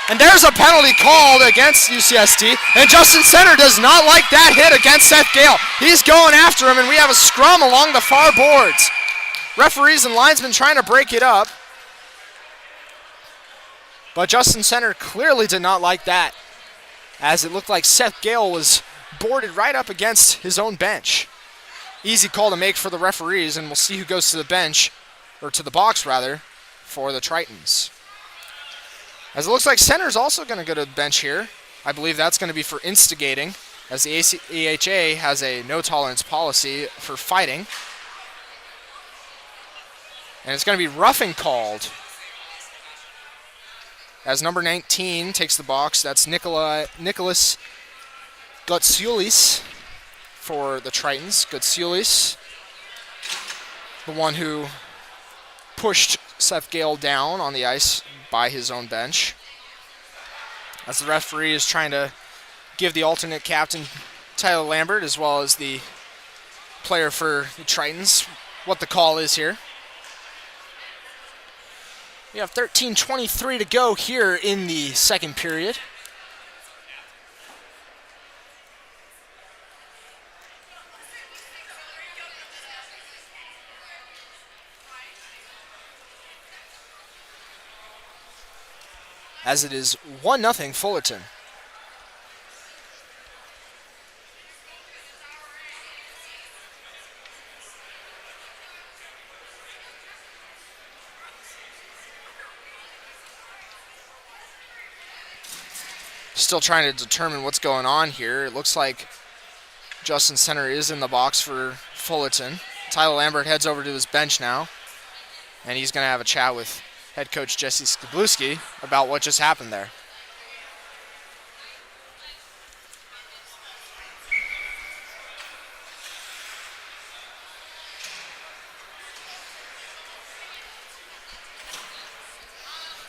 And there's a penalty called against UCSD. And Justin Center does not like that hit against Seth Gale. He's going after him, and we have a scrum along the far boards. Referees and linesmen trying to break it up. But Justin Center clearly did not like that, as it looked like Seth Gale was boarded right up against his own bench. Easy call to make for the referees, and we'll see who goes to the bench, or to the box rather, for the Tritons. As it looks like Center's also going to go to the bench here. I believe that's going to be for instigating. as the AHA has a no-tolerance policy for fighting. And it's going to be roughing called as number 19 takes the box. That's Nicholas Gutsulis for the Tritons. Gutsulis, the one who pushed Seth Gale down on the ice by his own bench. As the referee is trying to give the alternate captain, Tyler Lambert, as well as the player for the Tritons, what the call is here. We have 13:23 to go here in the second period. As it is 1-0 Fullerton. Still trying to determine what's going on here. It looks like Justin Center is in the box for Fullerton. Tyler Lambert heads over to his bench now, and he's going to have a chat with head coach Jesse Skabluski about what just happened there.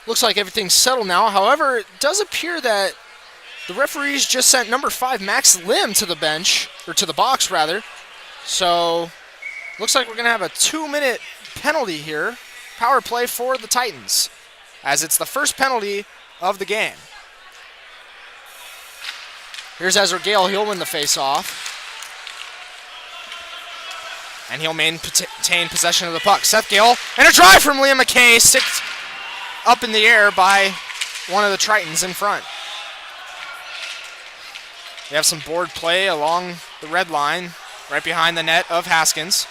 Looks like everything's settled now. However, it does appear that the referees just sent number 5, Max Lim, to the bench, or to the box, rather. So, looks like we're going to have a 2-minute penalty here. Power play for the Titans, as it's the first penalty of the game. Here's Ezra Gale. He'll win the face-off. And he'll maintain possession of the puck. Seth Gale, and a drive from Liam McKay, sticked up in the air by one of the Tritons in front. We have some board play along the red line, right behind the net of Haskins.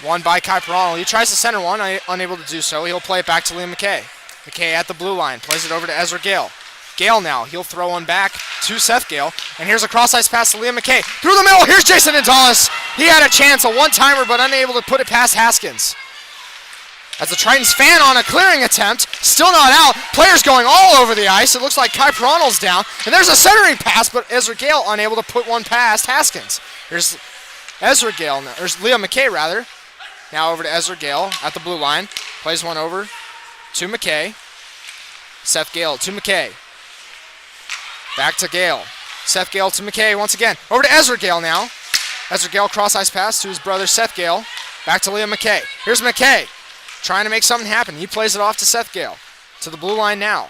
Won by Kai Perronel. He tries to center one, unable to do so. He'll play it back to Liam McKay. McKay at the blue line, plays it over to Ezra Gale. Gale now, he'll throw one back to Seth Gale. And here's a cross-ice pass to Liam McKay. Through the middle, here's Jason Gonzalez. He had a chance, a one-timer, but unable to put it past Haskins. As the Tritons fan on a clearing attempt, still not out. Players going all over the ice. It looks like Kai Perronel's down. And there's a centering pass, but Ezra Gale unable to put one past Haskins. Here's Ezra Gale, or Liam McKay rather. Now over to Ezra Gale at the blue line. Plays one over to McKay. Seth Gale to McKay. Back to Gale. Seth Gale to McKay once again. Over to Ezra Gale now. Ezra Gale cross-ice pass to his brother Seth Gale. Back to Liam McKay. Here's McKay, trying to make something happen. He plays it off to Seth Gale. To the blue line now.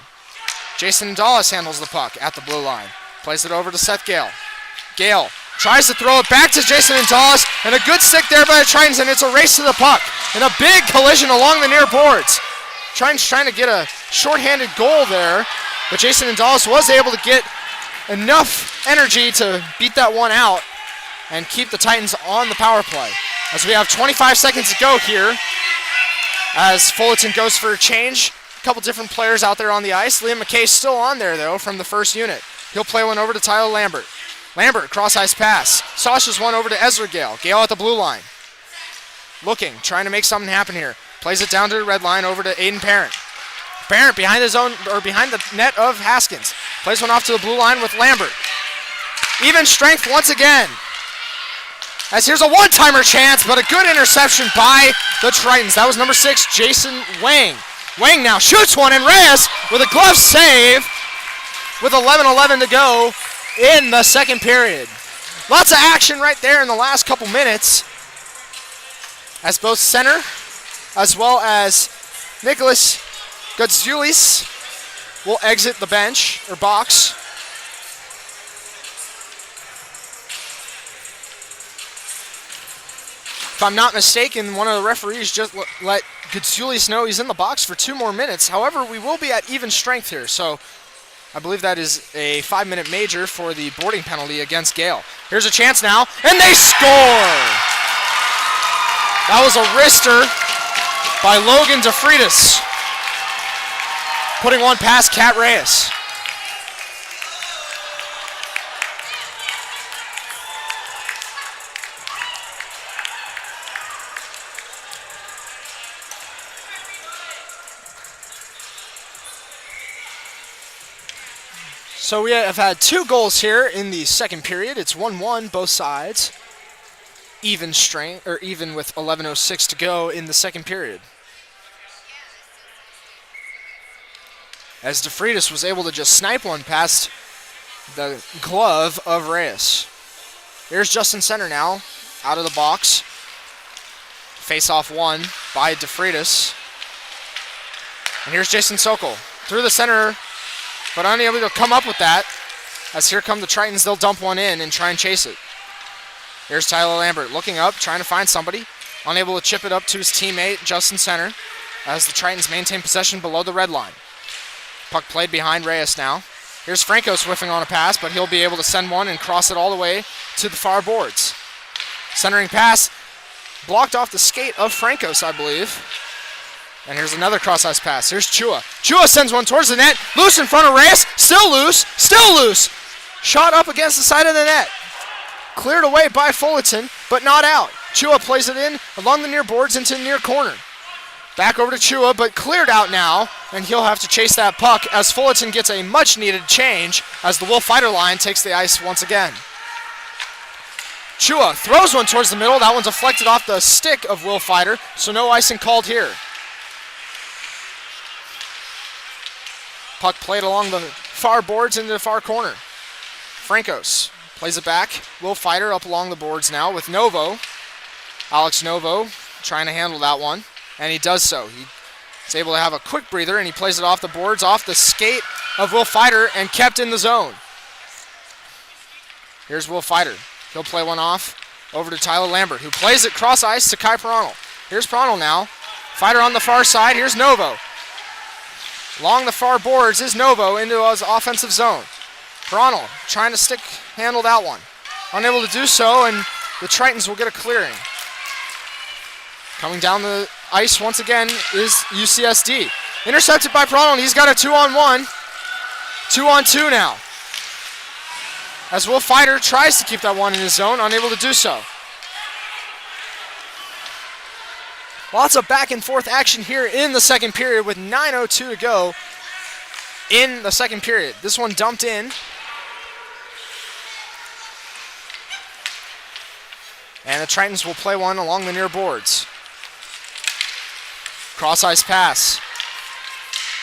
Jason Dallas handles the puck at the blue line. Plays it over to Seth Gale. Gale tries to throw it back to Jason Dallas, and a good stick there by the Tritons, and it's a race to the puck. And a big collision along the near boards. Tritons trying to get a shorthanded goal there, but Jason Dallas was able to get enough energy to beat that one out and keep the Titans on the power play. As we have 25 seconds to go here, as Fullerton goes for a change. A couple different players out there on the ice. Liam McKay still on there, though, from the first unit. He'll play one over to Tyler Lambert. Lambert, cross-ice pass. Sasha's one over to Ezra Gale. Gale at the blue line. Looking, trying to make something happen here. Plays it down to the red line over to Aiden Parent. Parent behind his own, or behind the net of Haskins. Plays one off to the blue line with Lambert. Even strength once again. As here's a one-timer chance, but a good interception by the Tritons. That was number 6, Jason Wang. Wang now shoots one, and Reyes with a glove save with 11:11 to go in the second period. Lots of action right there in the last couple minutes, as both center as well as Nicholas Gutsulis will exit the bench or box. If I'm not mistaken, one of the referees just let Gutsulis know he's in the box for 2 more minutes. However, we will be at even strength here, so I believe that is a 5-minute major for the boarding penalty against Gale. Here's a chance now, and they score! That was a wrister by Logan DeFreitas, putting one past Cat Reyes. So we have had 2 goals here in the second period. It's 1-1 both sides. Even strength, or even with 11:06 to go in the second period. As DeFreitas was able to just snipe one past the glove of Reyes. Here's Justin Center now, out of the box. Face-off won by DeFreitas. And here's Jason Sokol through the center, but unable to come up with that. As here come the Tritons, they'll dump one in and try and chase it. Here's Tyler Lambert looking up, trying to find somebody. Unable to chip it up to his teammate, Justin Center, as the Tritons maintain possession below the red line. Puck played behind Reyes now. Here's Franco swiffing on a pass, but he'll be able to send one and cross it all the way to the far boards. Centering pass, blocked off the skate of Francos, I believe. And here's another cross-ice pass. Here's Chua. Chua sends one towards the net. Loose in front of Reyes. Still loose. Still loose. Shot up against the side of the net. Cleared away by Fullerton, but not out. Chua plays it in along the near boards into the near corner. Back over to Chua, but cleared out now, and he'll have to chase that puck as Fullerton gets a much-needed change as the Will Fighter line takes the ice once again. Chua throws one towards the middle. That one's deflected off the stick of Will Fighter, so no icing called here. Puck played along the far boards into the far corner. Francos plays it back. Will Fighter up along the boards now with Novo. Alex Novo trying to handle that one, and he does so. He's able to have a quick breather, and he plays it off the boards, off the skate of Will Fighter, and kept in the zone. Here's Will Fighter. He'll play one off over to Tyler Lambert, who plays it cross ice to Kai Pronel. Here's Pronel now. Fighter on the far side. Here's Novo. Along the far boards is Novo into his offensive zone. Pronel trying to handle that one. Unable to do so, and the Tritons will get a clearing. Coming down the ice once again is UCSD. Intercepted by Pronel, and he's got a 2-on-1. 2-on-2 now. As Will Fighter tries to keep that one in his zone, unable to do so. Lots of back and forth action here in the second period with 9:02 to go in the second period. This one dumped in. And the Tritons will play one along the near boards. Cross-ice pass.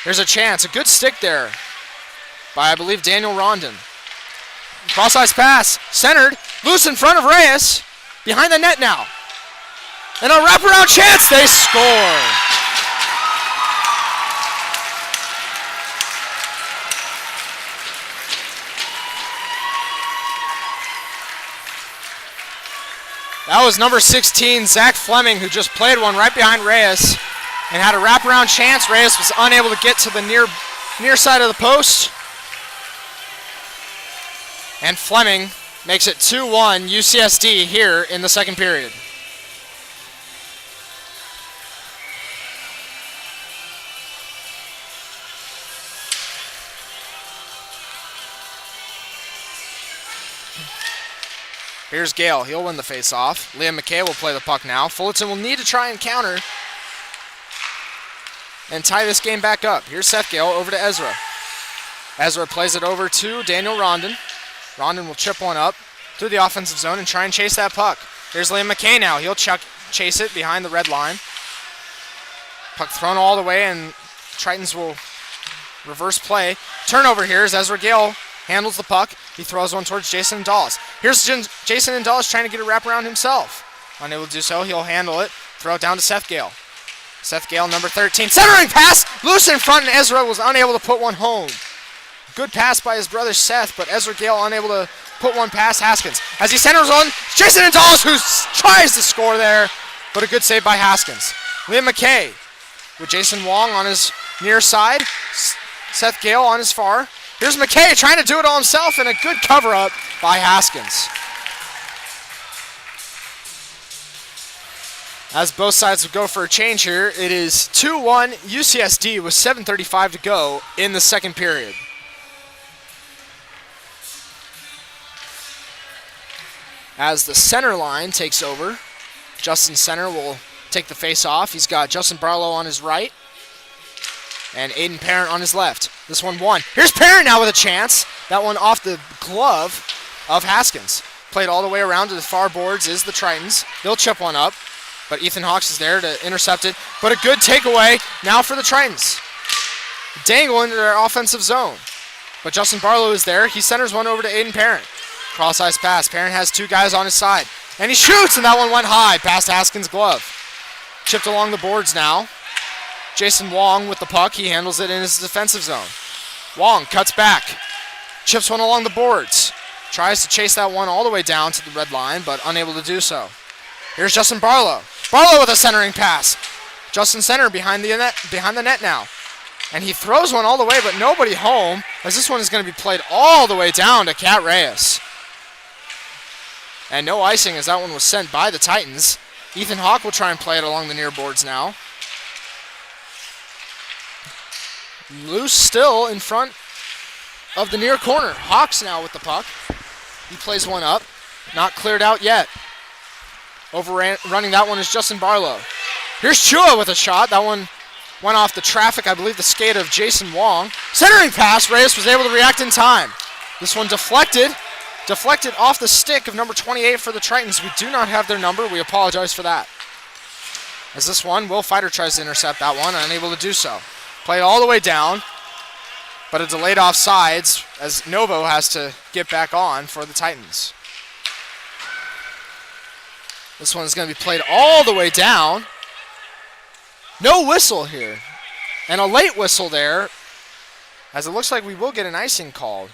There's a chance. A good stick there by, I believe, Daniel Rondon. Cross-ice pass. Centered. Loose in front of Reyes. Behind the net now. And a wraparound chance. They score. That was number 16, Zach Fleming, who just played one right behind Reyes and had a wraparound chance. Reyes was unable to get to the near side of the post. And Fleming makes it 2-1 UCSD here in the second period. Here's Gale. He'll win the face-off. Liam McKay will play the puck now. Fullerton will need to try and counter and tie this game back up. Here's Seth Gale over to Ezra. Ezra plays it over to Daniel Rondon. Rondon will chip one up through the offensive zone and try and chase that puck. Here's Liam McKay now. He'll chase it behind the red line. Puck thrown all the way, and Tritons will reverse play. Turnover here as Ezra Gale handles the puck. He throws one towards Jason Indalus. Here's Jason Indalus trying to get a wraparound himself. Unable to do so, he'll handle it. Throw it down to Seth Gale. Seth Gale, number 13. Centering pass! Loose in front, and Ezra was unable to put one home. Good pass by his brother Seth, but Ezra Gale unable to put one past Haskins. As he centers on Jason Indalus, who tries to score there, but a good save by Haskins. Liam McKay with Jason Wong on his near side. Seth Gale on his far. Here's McKay trying to do it all himself, and a good cover-up by Haskins. As both sides will go for a change here, it is 2-1 UCSD with 7:35 to go in the second period. As the center line takes over, Justin Center will take the face-off. He's got Justin Barlow on his right. And Aiden Parent on his left. This one won. Here's Parent now with a chance. That one off the glove of Haskins. Played all the way around to the far boards is the Tritons. They'll chip one up, but Ethan Hawks is there to intercept it. But a good takeaway now for the Tritons. Dangle into their offensive zone. But Justin Barlow is there. He centers one over to Aiden Parent. Cross-ice pass. Parent has two guys on his side. And he shoots, and that one went high past Haskins' glove. Chipped along the boards now. Jason Wong with the puck. He handles it in his defensive zone. Wong cuts back. Chips one along the boards. Tries to chase that one all the way down to the red line, but unable to do so. Here's Justin Barlow. Barlow with a centering pass. Justin center behind the net now. And he throws one all the way, but nobody home, as this one is going to be played all the way down to Kat Reyes. And no icing as that one was sent by the Titans. Ethan Hawk will try and play it along the near boards now. Loose still in front of the near corner. Hawks now with the puck. He plays one up. Not cleared out yet. Running that one is Justin Barlow. Here's Chua with a shot. That one went off the traffic, I believe the skate of Jason Wong. Centering pass. Reyes was able to react in time. This one deflected. Deflected off the stick of number 28 for the Tritons. We do not have their number. We apologize for that. As this one, Will Fighter tries to intercept that one, unable to do so. Played all the way down, but a delayed offsides as Novo has to get back on for the Titans. This one is going to be played all the way down. No whistle here. And a late whistle there, as it looks like we will get an icing called.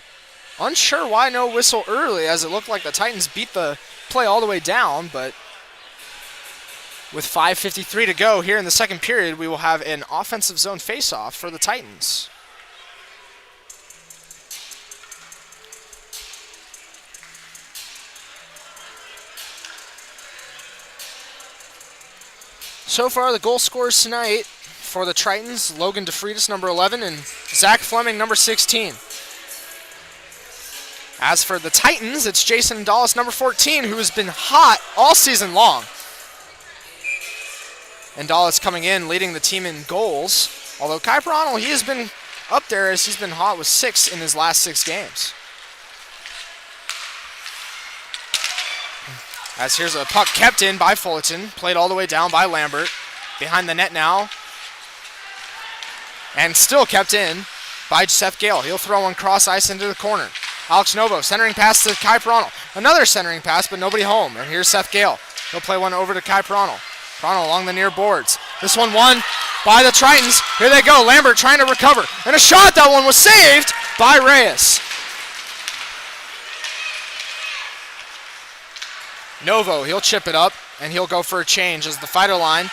Unsure why no whistle early, as it looked like the Titans beat the play all the way down, but with 5:53 to go here in the second period, we will have an offensive zone faceoff for the Titans. So far, the goal scorers tonight for the Tritons, Logan DeFreitas, number 11, and Zach Fleming, number 16. As for the Titans, it's Jason Dallas, number 14, who has been hot all season long. And Dallas coming in, leading the team in goals. Although Kai Peronal, he has been up there as he's been hot with 6 in his last 6 games. As here's a puck kept in by Fullerton, played all the way down by Lambert. Behind the net now. And still kept in by Seth Gale. He'll throw one cross ice into the corner. Alex Novo centering pass to Kai Peronal. Another centering pass, but nobody home. And here's Seth Gale. He'll play one over to Kai Peronal. Peronal along the near boards. This one won by the Tritons. Here they go. Lambert trying to recover. And a shot. That one was saved by Reyes. Novo, he'll chip it up, and he'll go for a change as the fighter line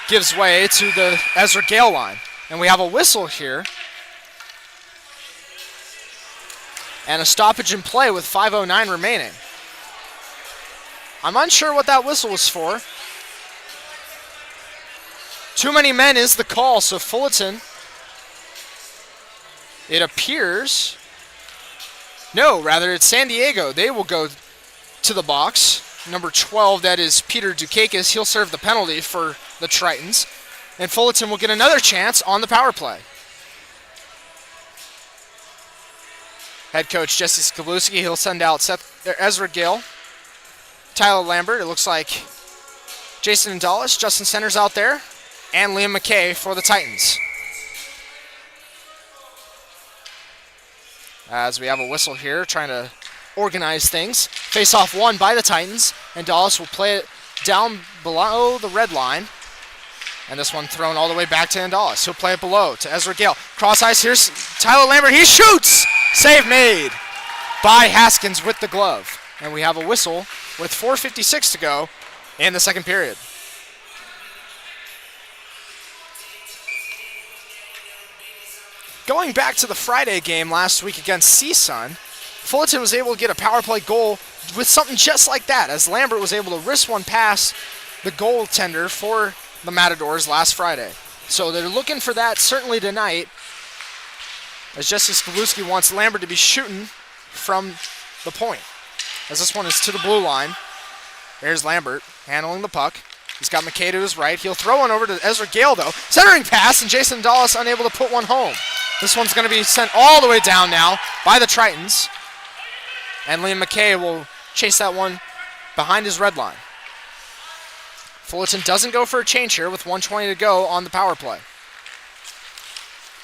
gives way to the Ezra Gale line. And we have a whistle here. And a stoppage in play with 5:09 remaining. I'm unsure what that whistle was for. Too many men is the call, so Fullerton, it appears, no, rather it's San Diego. They will go to the box. Number 12, that is Peter Dukakis. He'll serve the penalty for the Tritons. And Fullerton will get another chance on the power play. Head coach Jesse Skabluski, he'll send out Ezra Gill, Tyler Lambert. It looks like Jason Dallas, Justin Centers out there, and Liam McKay for the Titans. As we have a whistle here, trying to organize things. Face-off won by the Titans, and Dallas will play it down below the red line. And this one thrown all the way back to Dallas. He'll play it below to Ezra Gale. Cross ice, here's Tyler Lambert. He shoots! Save made by Haskins with the glove. And we have a whistle with 4:56 to go in the second period. Going back to the Friday game last week against CSUN, Fullerton was able to get a power play goal with something just like that, as Lambert was able to wrist one past the goaltender for the Matadors last Friday. So they're looking for that certainly tonight, as Jesse Skabluski wants Lambert to be shooting from the point. As this one is to the blue line. There's Lambert handling the puck. He's got McKay to his right. He'll throw one over to Ezra Gale, though. Centering pass, and Jason Dallas unable to put one home. This one's going to be sent all the way down now by the Tritons. And Liam McKay will chase that one behind his red line. Fullerton doesn't go for a change here with 1:20 to go on the power play.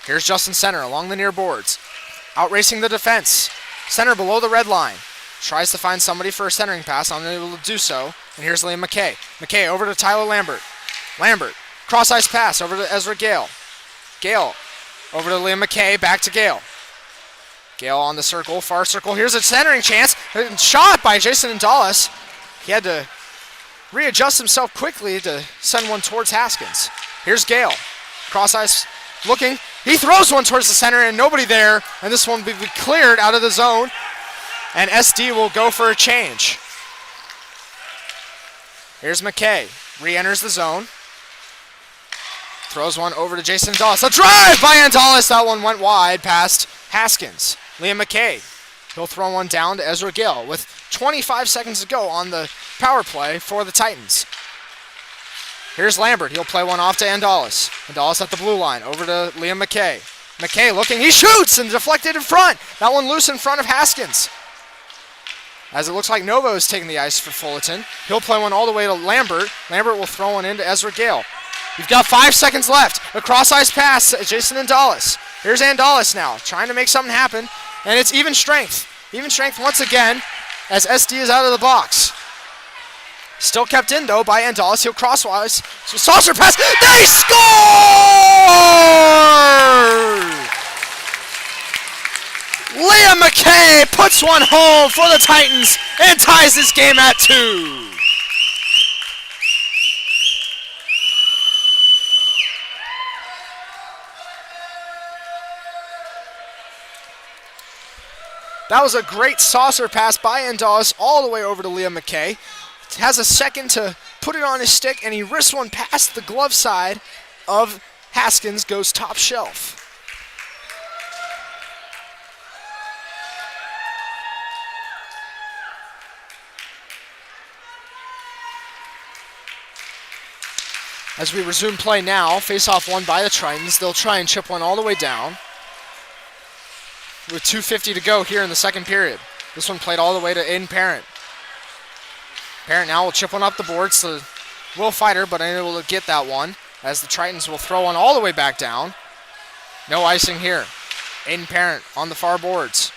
Here's Justin Center along the near boards. Outracing the defense. Center below the red line. Tries to find somebody for a centering pass, unable to do so. And here's Liam McKay. McKay over to Tyler Lambert. Lambert, cross-ice pass over to Ezra Gale. Gale over to Liam McKay, back to Gale. Gale on the circle, far circle. Here's a centering chance. Shot by Jason Dallas. He had to readjust himself quickly to send one towards Haskins. Here's Gale. Cross-ice looking. He throws one towards the center and nobody there. And this one will be cleared out of the zone. And SD will go for a change. Here's McKay. Re-enters the zone. Throws one over to Jason Dallas. A drive by Andalis. That one went wide past Haskins. Liam McKay. He'll throw one down to Ezra Gill with 25 seconds to go on the power play for the Titans. Here's Lambert. He'll play one off to Andalis. Andalis at the blue line. Over to Liam McKay. McKay looking. He shoots and deflected in front. That one loose in front of Haskins. As it looks like Novo is taking the ice for Fullerton. He'll play one all the way to Lambert. Lambert will throw one into Ezra Gale. You've got 5 seconds left. A cross-ice pass to Jason Andalis. Here's Andalis now, trying to make something happen. And it's even strength. Even strength once again as SD is out of the box. Still kept in, though, by Andalis. He'll crosswise. So saucer pass. They score! Liam McKay puts one home for the Titans and ties this game at 2. That was a great saucer pass by Andalis all the way over to Liam McKay. Has a second to put it on his stick, and he wrists one past the glove side of Haskins, goes top shelf. As we resume play now, face-off won by the Tritons. They'll try and chip one all the way down. With 2:50 to go here in the second period. This one played all the way to Aiden Parent. Parent now will chip one up the boards to Will Fighter, but unable to get that one, as the Tritons will throw one all the way back down. No icing here. Aiden Parent on the far boards.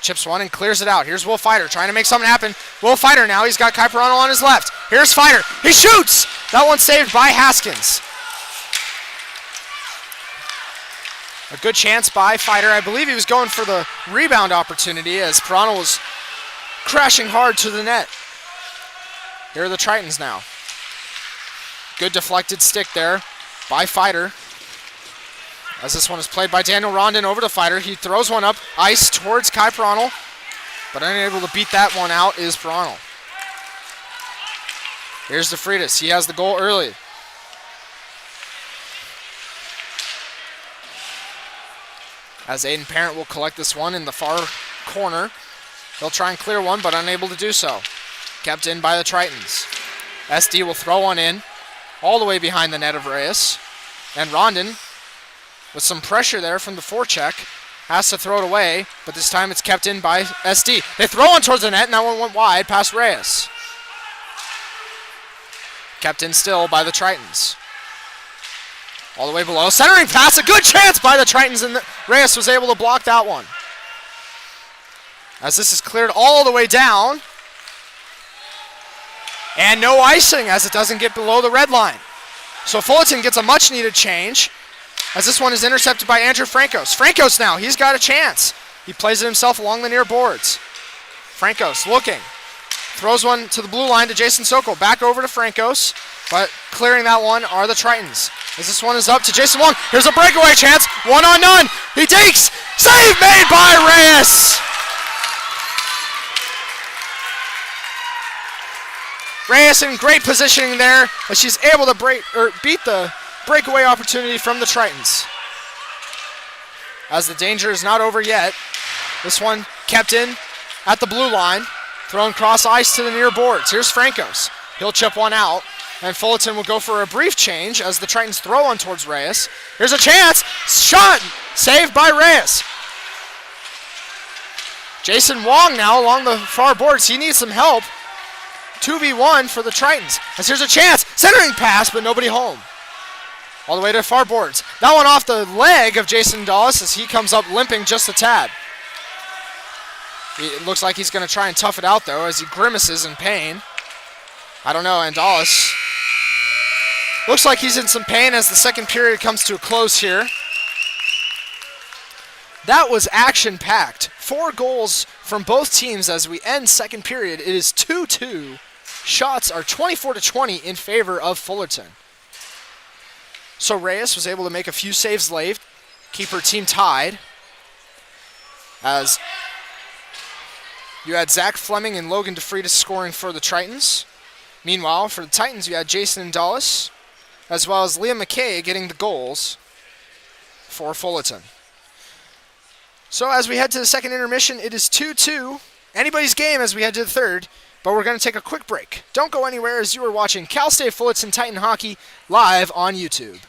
Chips one and clears it out. Here's Will Fighter trying to make something happen. Will Fighter now, he's got Kaiparano on his left. Here's Fighter. He shoots! That one's saved by Haskins. A good chance by Fighter. I believe he was going for the rebound opportunity as Parano was crashing hard to the net. Here are the Tritons now. Good deflected stick there by Fighter. As this one is played by Daniel Rondon over to Fighter. He throws one up ice towards Kai Parano, but unable to beat that one out is Parano. Here's DeFreitas. He has the goal early. As Aiden Parent will collect this one in the far corner. He'll try and clear one, but unable to do so. Kept in by the Tritons. SD will throw one in, all the way behind the net of Reyes. And Rondon, with some pressure there from the forecheck, has to throw it away, but this time it's kept in by SD. They throw one towards the net, and that one went wide past Reyes. Kept in still by the Tritons. All the way below. Centering pass, a good chance by the Tritons, and Reyes was able to block that one. As this is cleared all the way down. And no icing as it doesn't get below the red line. So Fullerton gets a much needed change as this one is intercepted by Andrew Francos. Francos now, he's got a chance. He plays it himself along the near boards. Francos looking. Throws one to the blue line to Jason Sokol. Back over to Francos, but clearing that one are the Tritons. As this one is up to Jason Wong. Here's a breakaway chance. 1-on-none. He takes. Save made by Reyes. Reyes in great positioning there as she's able to beat the breakaway opportunity from the Tritons. As the danger is not over yet. This one kept in at the blue line. Thrown cross ice to the near boards. Here's Francos. He'll chip one out. And Fullerton will go for a brief change as the Tritons throw on towards Reyes. Here's a chance. Shot! Saved by Reyes. Jason Wong now along the far boards. He needs some help. 2v1 for the Tritons. As here's a chance. Centering pass, but nobody home. All the way to far boards. That one off the leg of Jason Dawes as he comes up limping just a tad. It looks like he's going to try and tough it out, though, as he grimaces in pain. I don't know, and Dawes looks like he's in some pain as the second period comes to a close here. That was action-packed. 4 goals from both teams as we end second period. It is 2-2. Shots are 24-20 in favor of Fullerton. So Reyes was able to make a few saves late, keep her team tied. As you had Zach Fleming and Logan DeFreitas scoring for the Tritons. Meanwhile, for the Titans, you had Jason Dawes, as well as Liam McKay getting the goals for Fullerton. So as we head to the second intermission, it is 2-2. Anybody's game as we head to the third, but we're going to take a quick break. Don't go anywhere as you are watching Cal State Fullerton Titan Hockey live on YouTube.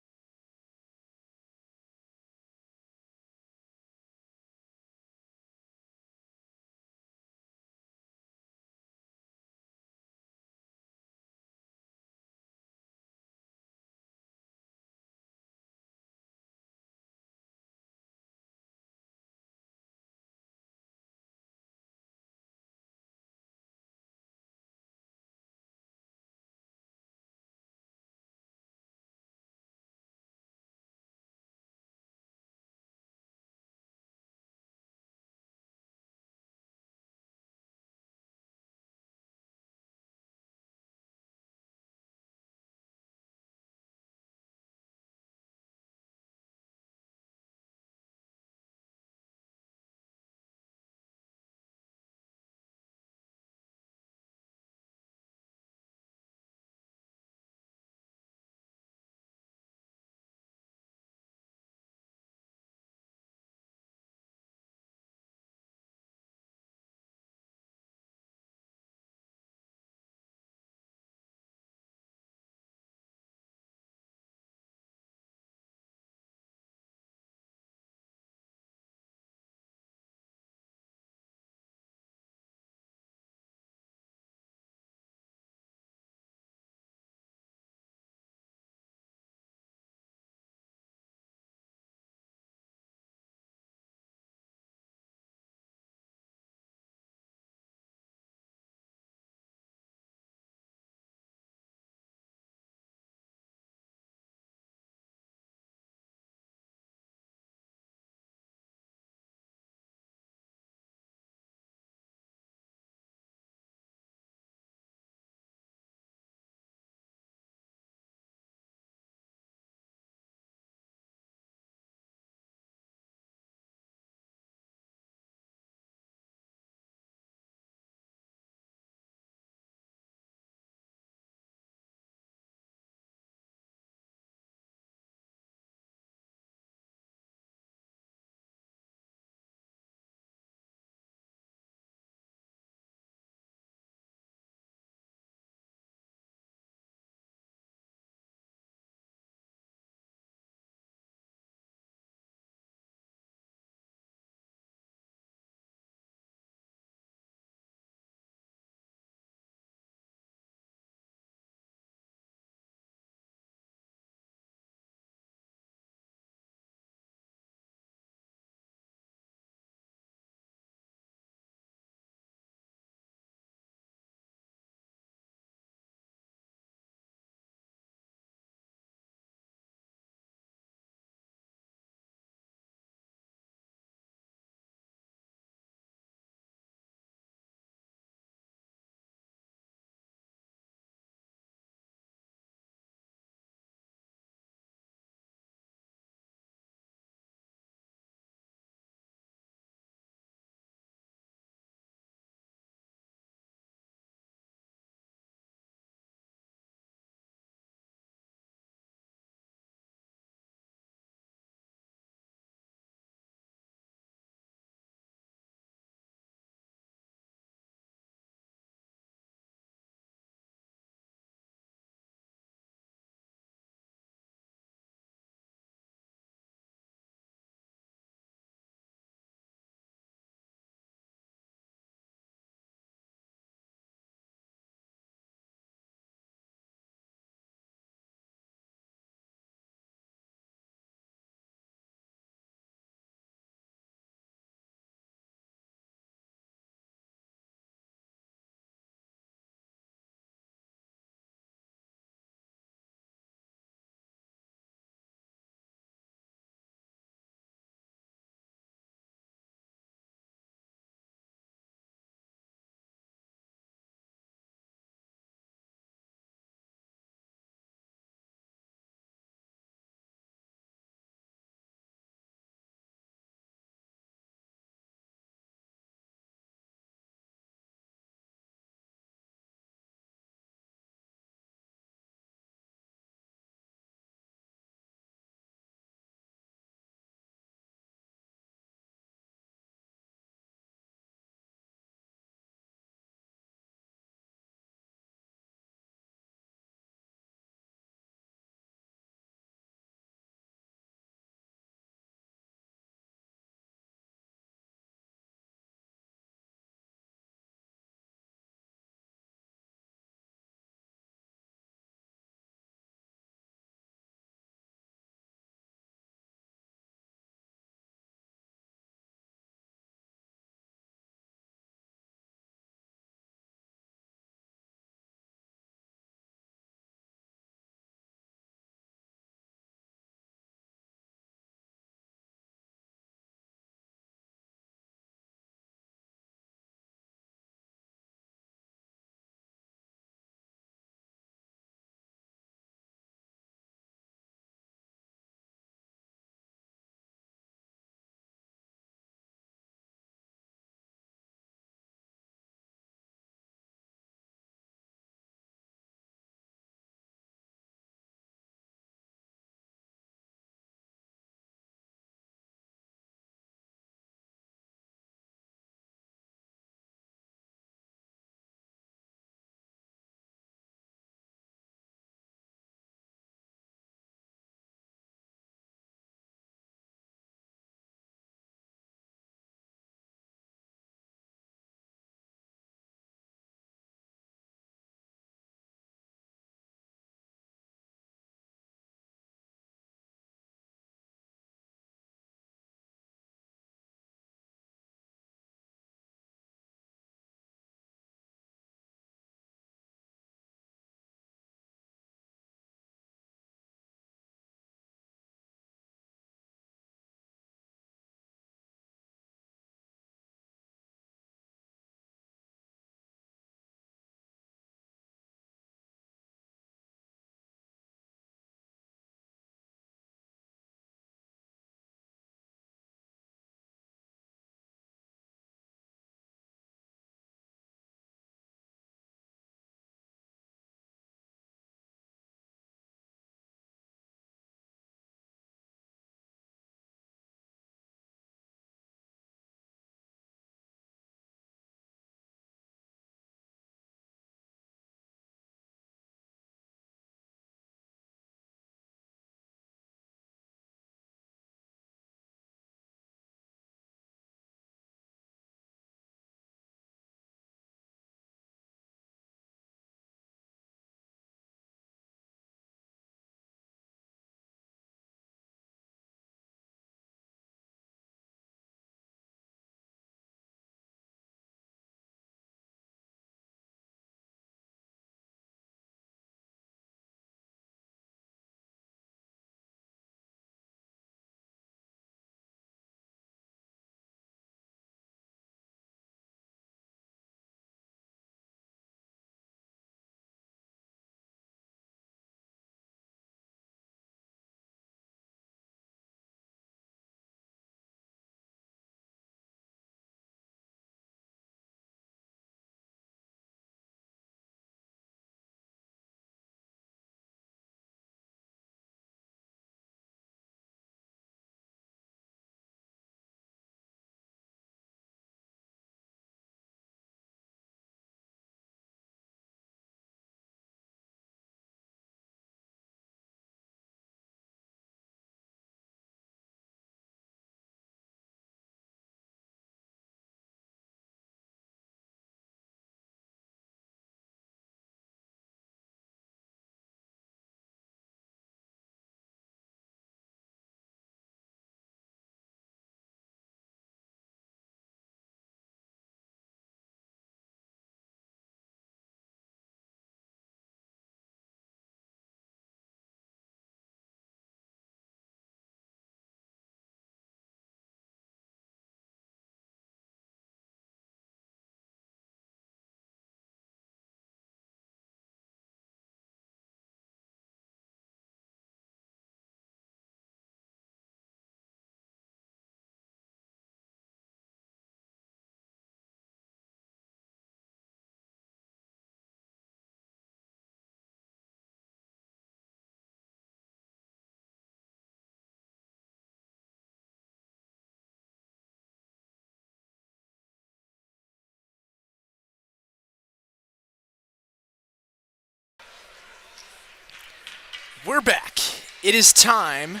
We're back. It is time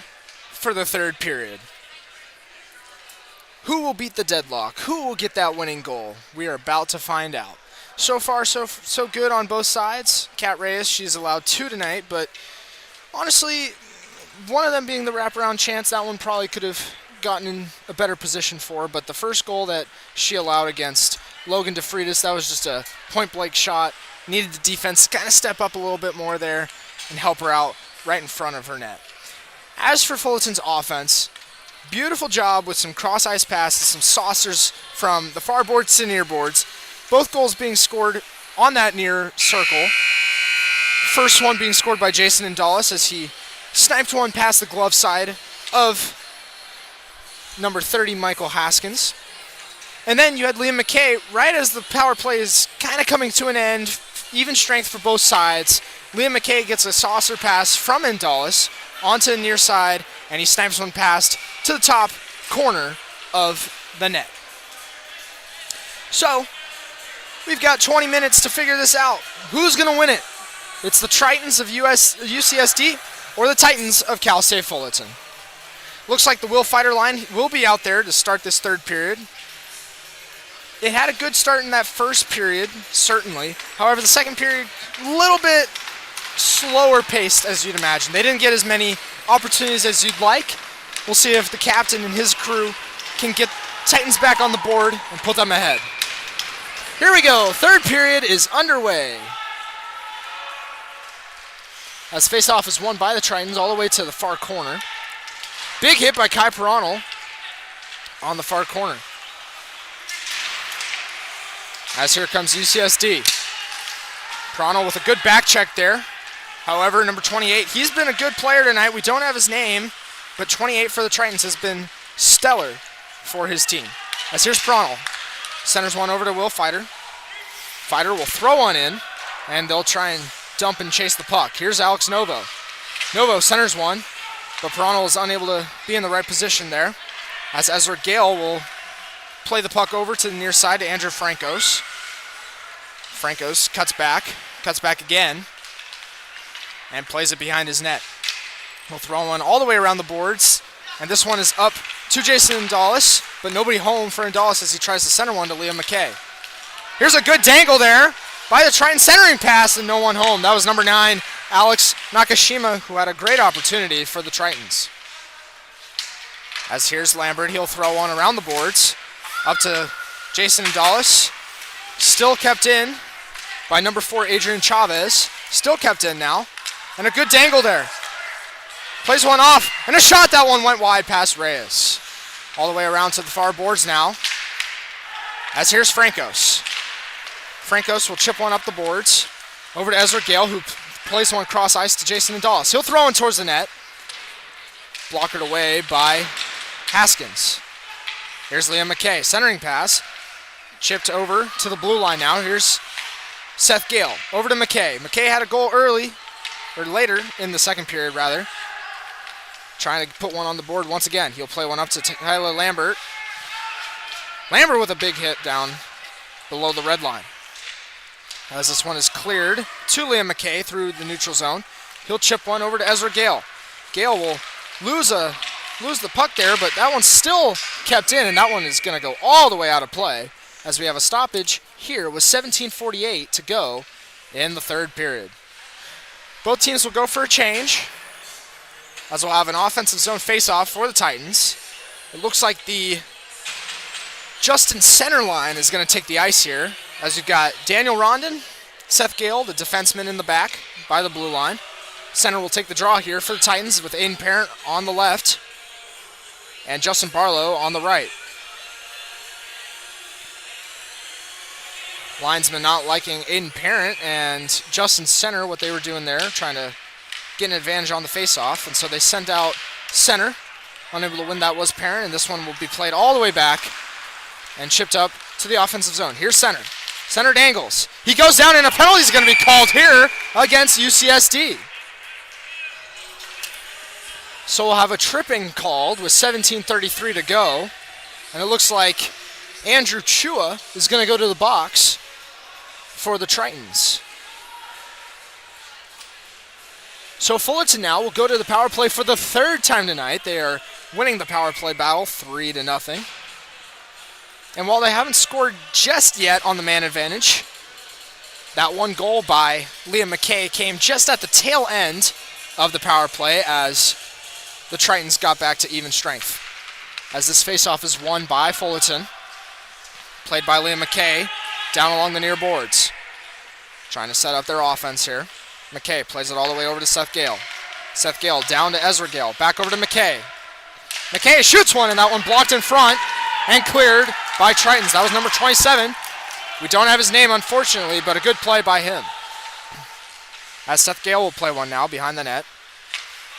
for the third period. Who will beat the deadlock? Who will get that winning goal? We are about to find out. So far, so good on both sides. Kat Reyes, she's allowed 2 tonight, but honestly, one of them being the wraparound chance, that one probably could have gotten in a better position for her, but the first goal that she allowed against Logan DeFreitas, that was just a point-blank shot. Needed the defense to kind of step up a little bit more there and help her out right in front of her net. As for Fullerton's offense, beautiful job with some cross-ice passes, some saucers from the far boards to near boards. Both goals being scored on that near circle. First one being scored by Jason Indalis as he sniped one past the glove side of number 30, Michael Haskins. And then you had Liam McKay right as the power play is kind of coming to an end. Even strength for both sides. Liam McKay gets a saucer pass from Indalis onto the near side, and he snipes one past to the top corner of the net. So, we've got 20 minutes to figure this out. Who's going to win it? It's the Tritons of UCSD or the Titans of Cal State Fullerton. Looks like the Will Fighter line will be out there to start this third period. It had a good start in that first period, certainly. However, the second period, a little bit slower paced, as you'd imagine. They didn't get as many opportunities as you'd like. We'll see if the captain and his crew can get Titans back on the board and put them ahead. Here we go. Third period is underway. As faceoff is won by the Tritons all the way to the far corner. Big hit by Kai Peronal on the far corner. As here comes UCSD. Peronal with a good back check there. However, number 28, he's been a good player tonight. We don't have his name, but 28 for the Tritons has been stellar for his team. As here's Peronal. Centers one over to Will Fighter. Fighter will throw one in, and they'll try and dump and chase the puck. Here's Alex Novo. Novo centers one, but Peronal is unable to be in the right position there. As Ezra Gale will play the puck over to the near side to Andrew Francos. Francos cuts back again, and plays it behind his net. He'll throw one all the way around the boards, and this one is up to Jason Indalis, but nobody home for Indalis as he tries to center one to Liam McKay. Here's a good dangle there by the Triton centering pass, and no one home. That was number 9, Alex Nakashima, who had a great opportunity for the Tritons. As here's Lambert, he'll throw one around the boards, up to Jason Indalis. Still kept in by number 4, Adrian Chavez. Still kept in now. And a good dangle there. Plays one off, and a shot. That one went wide past Reyes. All the way around to the far boards now. As here's Francos. Francos will chip one up the boards. Over to Ezra Gale, who plays one cross ice to Jason Indalis. He'll throw one towards the net. Blockered away by Haskins. Here's Liam McKay. Centering pass. Chipped over to the blue line now. Here's Seth Gale. Over to McKay. McKay had a goal early, or later in the second period, rather. Trying to put one on the board once again. He'll play one up to Tyler Lambert. Lambert with a big hit down below the red line. As this one is cleared to Liam McKay through the neutral zone. He'll chip one over to Ezra Gale. Gale will lose the puck there, but that one's still kept in, and that one is going to go all the way out of play as we have a stoppage here with 17:48 to go in the third period. Both teams will go for a change, as we'll have an offensive zone face-off for the Titans. It looks like the Justin center line is going to take the ice here, as you've got Daniel Rondon, Seth Gale, the defenseman in the back by the blue line. Center will take the draw here for the Titans with Aiden Parent on the left and Justin Barlow on the right. Linesman not liking Aiden Parent and Justin Center, what they were doing there, trying to get an advantage on the face-off, and so they sent out Center. Unable to win that was Parent, and this one will be played all the way back and chipped up to the offensive zone. Here's Center. Center dangles. He goes down, and a penalty is going to be called here against UCSD. So we'll have a tripping called with 17:33 to go, and it looks like Andrew Chua is going to go to the box for the Tritons. So Fullerton now will go to the power play for the third time tonight. They are winning the power play battle 3-0. And while they haven't scored just yet on the man advantage, that one goal by Liam McKay came just at the tail end of the power play as the Tritons got back to even strength. As this faceoff is won by Fullerton, played by Liam McKay, down along the near boards. Trying to set up their offense here. McKay plays it all the way over to Seth Gale. Seth Gale down to Ezra Gale, back over to McKay. McKay shoots one, and that one blocked in front and cleared by Tritons. That was number 27. We don't have his name, unfortunately, but a good play by him. As Seth Gale will play one now behind the net.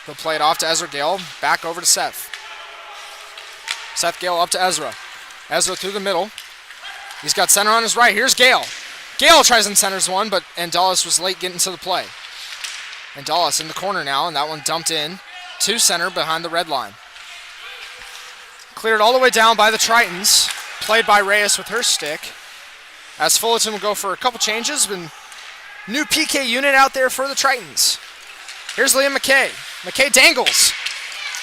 He'll play it off to Ezra Gale, back over to Seth. Seth Gale up to Ezra. Ezra through the middle. He's got center on his right. Here's Gale. Gale tries and centers one, but Andalis was late getting to the play. Andalis in the corner now, and that one dumped in to center behind the red line. Cleared all the way down by the Tritons. Played by Reyes with her stick. As Fullerton will go for a couple changes. Been new PK unit out there for the Tritons. Here's Liam McKay. McKay dangles.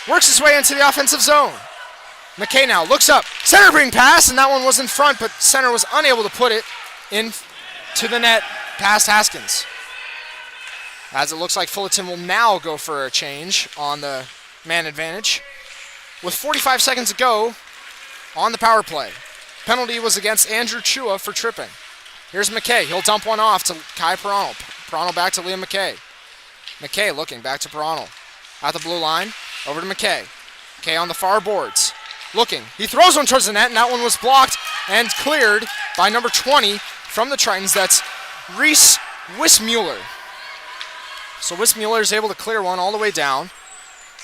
Works his way into the offensive zone. McKay now looks up. Center bring pass, and that one was in front, but center was unable to put it in to the net past Haskins. As it looks like Fullerton will now go for a change on the man advantage. With 45 seconds to go on the power play. Penalty was against Andrew Chua for tripping. Here's McKay. He'll dump one off to Kai Perronel. Perronel back to Liam McKay. McKay looking back to Perronel. At the blue line, over to McKay. McKay on the far boards. Looking. He throws one towards the net, and that one was blocked and cleared by number 20 from the Tritons. That's Reese Wismuller. So Wismuller is able to clear one all the way down.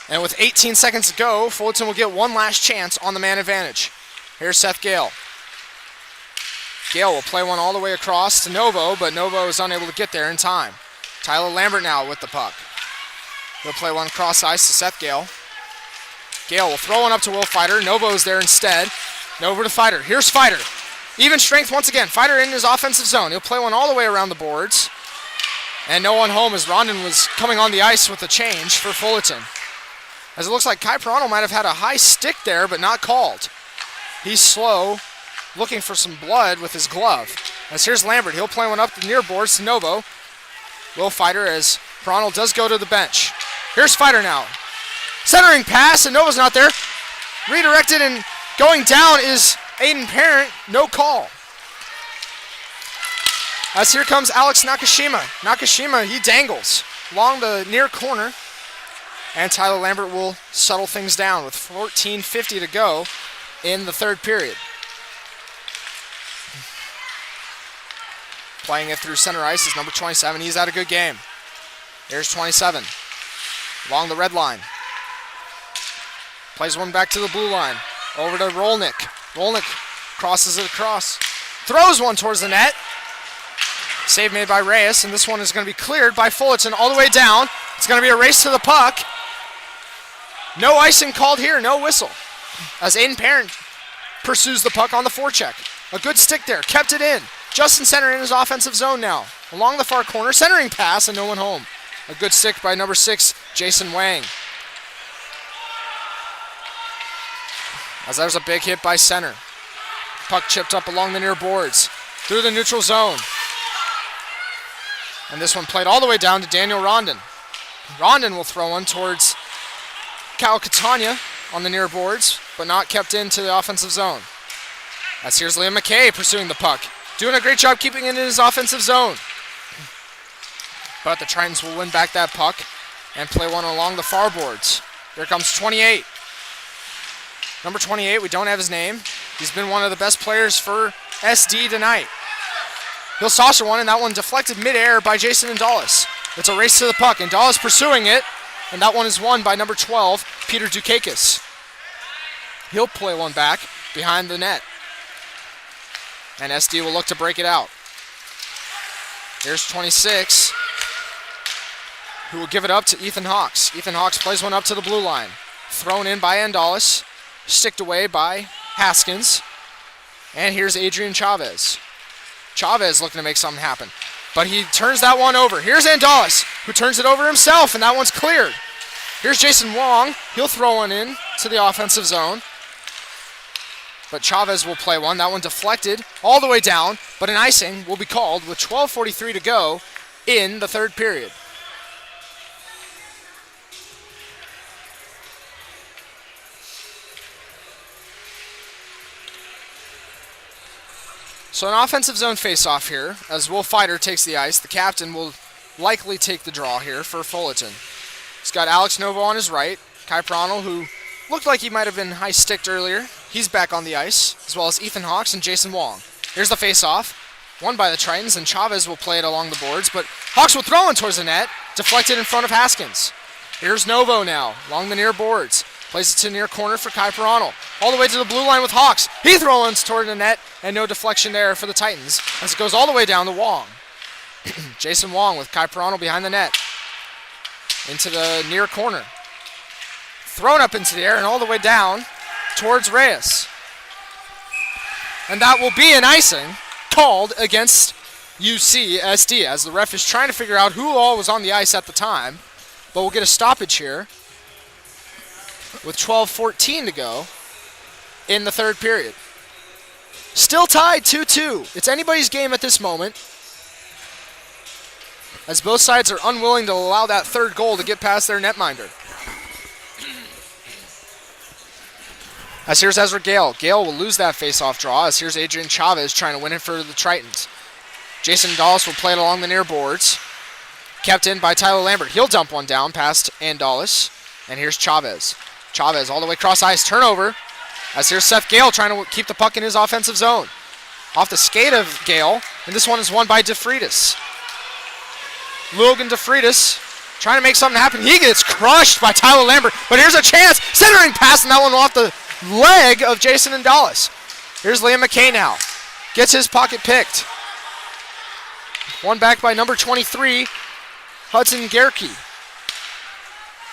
And with 18 seconds to go, Fullerton will get one last chance on the man advantage. Here's Seth Gale. Gale will play one all the way across to Novo, but Novo is unable to get there in time. Tyler Lambert now with the puck. He'll play one cross ice to Seth Gale. Gale will throw one up to Will Fighter. Novo is there instead. Over to Fighter. Here's Fighter. Even strength once again. Fighter in his offensive zone. He'll play one all the way around the boards. And no one home as Rondon was coming on the ice with a change for Fullerton. As it looks like Kai Perronel might have had a high stick there, but not called. He's slow, looking for some blood with his glove. As here's Lambert. He'll play one up the near boards to Novo. Will Fighter as Perronel does go to the bench. Here's Fighter now. Centering pass, and Novo's not there. Redirected and going down is Aiden Parent. No call. As here comes Alex Nakashima. Nakashima, he dangles along the near corner. And Tyler Lambert will settle things down with 14:50 to go in the third period. Playing it through center ice is number 27. He's had a good game. Here's 27. Along the red line. Plays one back to the blue line. Over to Rolnick. Rolnick crosses it across. Throws one towards the net. Save made by Reyes, and this one is going to be cleared by Fullerton all the way down. It's going to be a race to the puck. No icing called here, no whistle. As Aiden Parent pursues the puck on the forecheck. A good stick there, kept it in. Justin Center in his offensive zone now. Along the far corner, centering pass, and no one home. A good stick by number 6, Jason Wang. As there's a big hit by center. Puck chipped up along the near boards. Through the neutral zone. And this one played all the way down to Daniel Rondon. Rondon will throw one towards Kyle Catania on the near boards, but not kept into the offensive zone. As here's Liam McKay pursuing the puck. Doing a great job keeping it in his offensive zone. But the Tritons will win back that puck and play one along the far boards. Here comes 28. Number 28, we don't have his name. He's been one of the best players for SD tonight. He'll saucer one, and that one deflected midair by Jason Indalis. It's a race to the puck. Indalis pursuing it, and that one is won by number 12, Peter Dukakis. He'll play one back behind the net. And SD will look to break it out. Here's 26, who will give it up to Ethan Hawks. Ethan Hawks plays one up to the blue line. Thrown in by Indalis. Sticked away by Haskins. And here's Adrian Chavez. Chavez looking to make something happen. but he turns that one over. Here's Andalis, who turns it over himself, and that one's cleared. Here's Jason Wong. He'll throw one in to the offensive zone. But Chavez will play one. That one deflected all the way down, but an icing will be called with 12:43 to go in the third period. So an offensive zone face-off here as Will Fighter takes the ice. The captain will likely take the draw here for Fullerton. He's got Alex Novo on his right. Kai Pronel, who looked like he might have been high-sticked earlier. He's back on the ice, as well as Ethan Hawks and Jason Wong. Here's the face-off, won by the Tritons, and Chavez will play it along the boards, but Hawks will throw it towards the net, deflected in front of Haskins. Here's Novo now, along the near boards. Plays it to near corner for Kai Pronel. All the way to the blue line with Hawks. He throws toward the net, and no deflection there for the Titans, as it goes all the way down to Wong. Jason Wong with Kai Pronel behind the net. Into the near corner. Thrown up into the air and all the way down towards Reyes. And that will be an icing called against UCSD, as the ref is trying to figure out who all was on the ice at the time. But we'll get a stoppage here with 12:14 to go in the third period. Still tied 2-2. It's anybody's game at this moment, as both sides are unwilling to allow that third goal to get past their netminder. As here's Ezra Gale. Gale will lose that face-off draw, as here's Adrian Chavez trying to win it for the Tritons. Jason Dallas will play it along the near boards. Kept in by Tyler Lambert. He'll dump one down past Andalis. And here's Chavez. Chavez all the way across ice. Turnover. As here's Seth Gale trying to keep the puck in his offensive zone. Off the skate of Gale. And this one is won by DeFreitas. Logan DeFreitas trying to make something happen. He gets crushed by Tyler Lambert. But here's a chance. Centering pass, and that one off the leg of Jason Andalis. Here's Liam McKay now. Gets his pocket picked. One back by number 23, Hudson Gerke.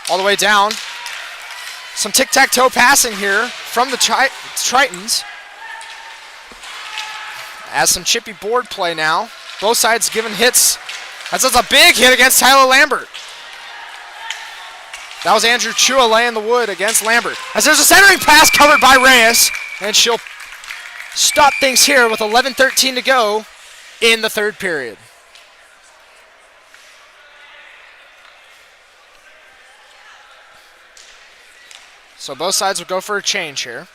All the way down. Some tic-tac-toe passing here from the Tritons. As some chippy board play now. Both sides giving hits. That's a big hit against Tyler Lambert. That was Andrew Chua laying the wood against Lambert. As there's a centering pass covered by Reyes. And she'll stop things here with 11:13 to go in the third period. So both sides will go for a change here.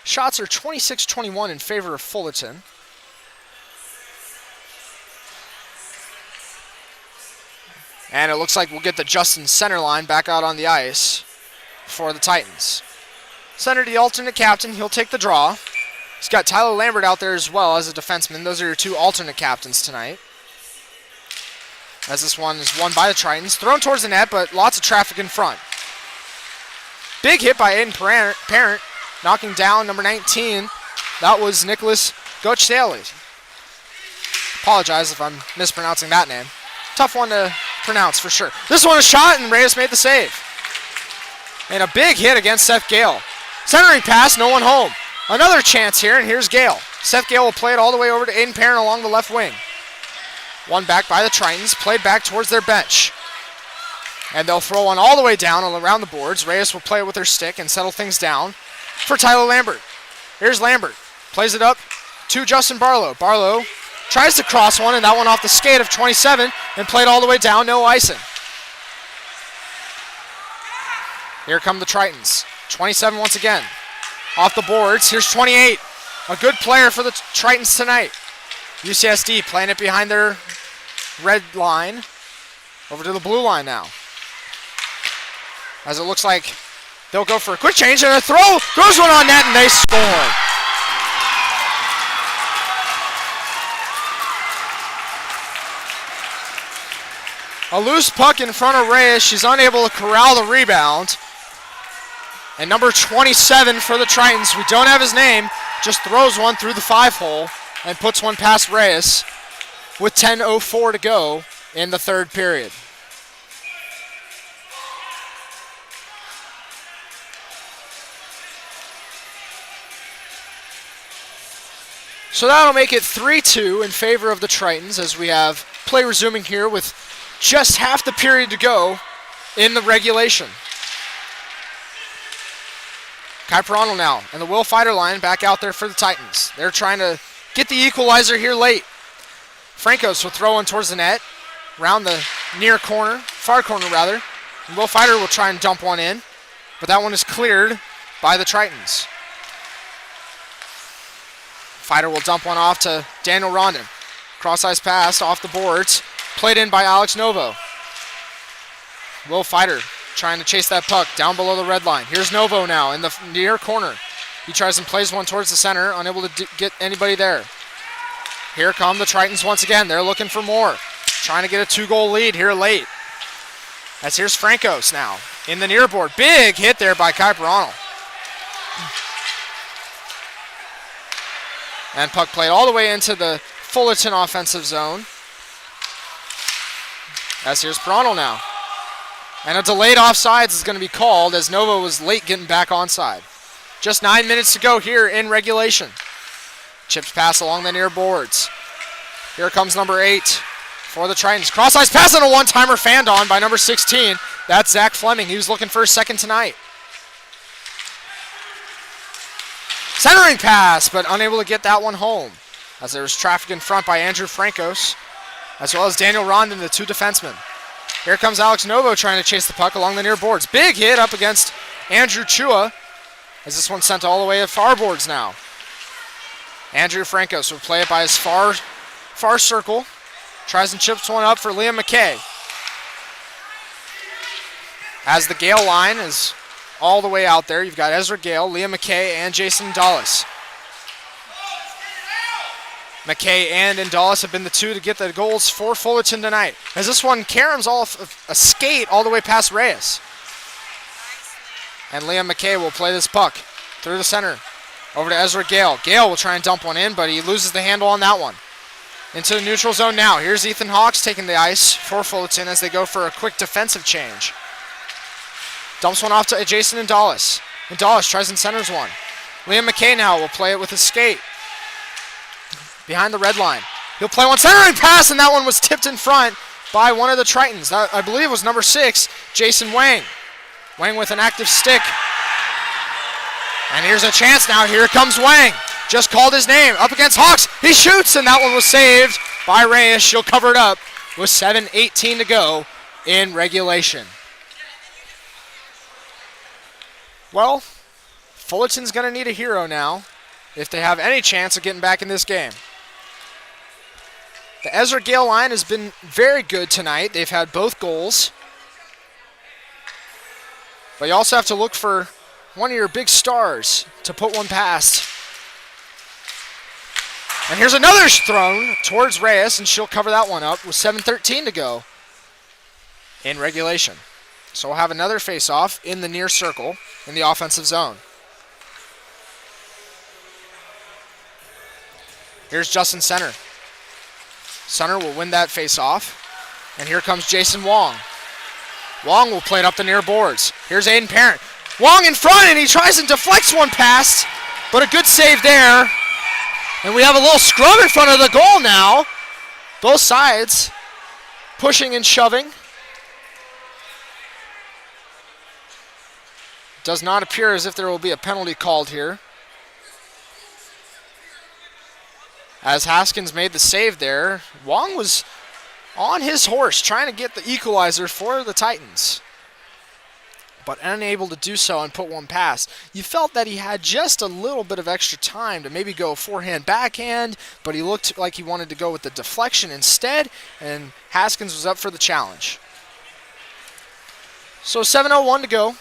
Shots are 26-21 in favor of Fullerton. And it looks like we'll get the Justin center line back out on the ice for the Titans. Center the alternate captain. He'll take the draw. He's got Tyler Lambert out there as well as a defenseman. Those are your two alternate captains tonight. As this one is won by the Tritons. Thrown towards the net, but lots of traffic in front. Big hit by Aiden Parent, knocking down number 19. That was Nicholas Gochdaly. Apologize if I'm mispronouncing that name. Tough one to pronounce for sure. This one is shot, and Reyes made the save. And a big hit against Seth Gale. Centering pass, no one home. Another chance here, and here's Gale. Seth Gale will play it all the way over to Aiden Parent along the left wing. One back by the Tritons, played back towards their bench. And they'll throw one all the way down and around the boards. Reyes will play it with her stick and settle things down for Tyler Lambert. Here's Lambert. Plays it up to Justin Barlow. Barlow tries to cross one, and that one off the skate of 27 and played all the way down, no icing. Here come the Tritons. 27 once again. Off the boards. Here's 28. A good player for the Tritons tonight. UCSD playing it behind their red line. Over to the blue line now. As it looks like they'll go for a quick change and a throw. Throws one on net and they score. A loose puck in front of Reyes. She's unable to corral the rebound. And number 27 for the Tritons, we don't have his name, just throws one through the 5-hole and puts one past Reyes with 10:04 to go in the third period. So that'll make it 3-2 in favor of the Tritons as we have play resuming here with just half the period to go in the regulation. Kyperano now, and the Will Fighter line back out there for the Titans. They're trying to get the equalizer here late. Francos will throw one towards the net, around the near corner, far corner rather. And Will Fighter will try and dump one in, but that one is cleared by the Tritons. Fighter will dump one off to Daniel Rondon. Cross-ice pass off the boards, played in by Alex Novo. Will Fighter trying to chase that puck down below the red line. Here's Novo now in the near corner. He tries and plays one towards the center, unable to get anybody there. Here come the Tritons once again. They're looking for more. Trying to get a 2-goal lead here late. As here's Francos now in the near board. Big hit there by Kyperano. And puck played all the way into the Fullerton offensive zone. As here's Perano now. And a delayed offsides is going to be called as Nova was late getting back onside. Just 9 minutes to go here in regulation. Chips pass along the near boards. Here comes number 8 for the Tritons. Cross-ice pass and a one-timer fanned on by number 16. That's Zach Fleming. He was looking for a second tonight. Centering pass, but unable to get that one home. As there was traffic in front by Andrew Francos, as well as Daniel Rondon, the two defensemen. Here comes Alex Novo trying to chase the puck along the near boards. Big hit up against Andrew Chua, as this one's sent all the way at far boards now. Andrew Francos will play it by his far circle. Tries and chips one up for Liam McKay. As the Gale line is all the way out there, you've got Ezra Gale, Liam McKay, and Jason Dulles. McKay and Indalis have been the two to get the goals for Fullerton tonight. As this one caroms off a skate all the way past Reyes. And Liam McKay will play this puck through the center. Over to Ezra Gale. Gale will try and dump one in, but he loses the handle on that one. Into the neutral zone now. Here's Ethan Hawks taking the ice for Fullerton as they go for a quick defensive change. Dumps one off to Jason Indalis. Indalis tries and centers one. Liam McKay now will play it with his skate. Behind the red line. He'll play one centering pass, and that one was tipped in front by one of the Tritons. That, I believe, was number 6, Jason Wang. Wang with an active stick. And here's a chance now. Here comes Wang. Just called his name. Up against Hawks. He shoots, and that one was saved by Reyes. She'll cover it up with 7:18 to go in regulation. Well, Fullerton's going to need a hero now if they have any chance of getting back in this game. The Ezra Gale line has been very good tonight. They've had both goals. But you also have to look for one of your big stars to put one past. And here's another thrown towards Reyes, and she'll cover that one up with 7:13 to go in regulation. So we'll have another face-off in the near circle in the offensive zone. Here's Justin Center. Center will win that face-off. And here comes Jason Wong. Wong will play it up the near boards. Here's Aiden Parent. Wong in front, and he tries and deflects one pass, but a good save there. And we have a little scrum in front of the goal now. Both sides pushing and shoving. Does not appear as if there will be a penalty called here, as Haskins made the save there. Wong was on his horse trying to get the equalizer for the Titans, but unable to do so and put one past. You felt that he had just a little bit of extra time to maybe go forehand, backhand, but he looked like he wanted to go with the deflection instead, and Haskins was up for the challenge. So 7:01 to go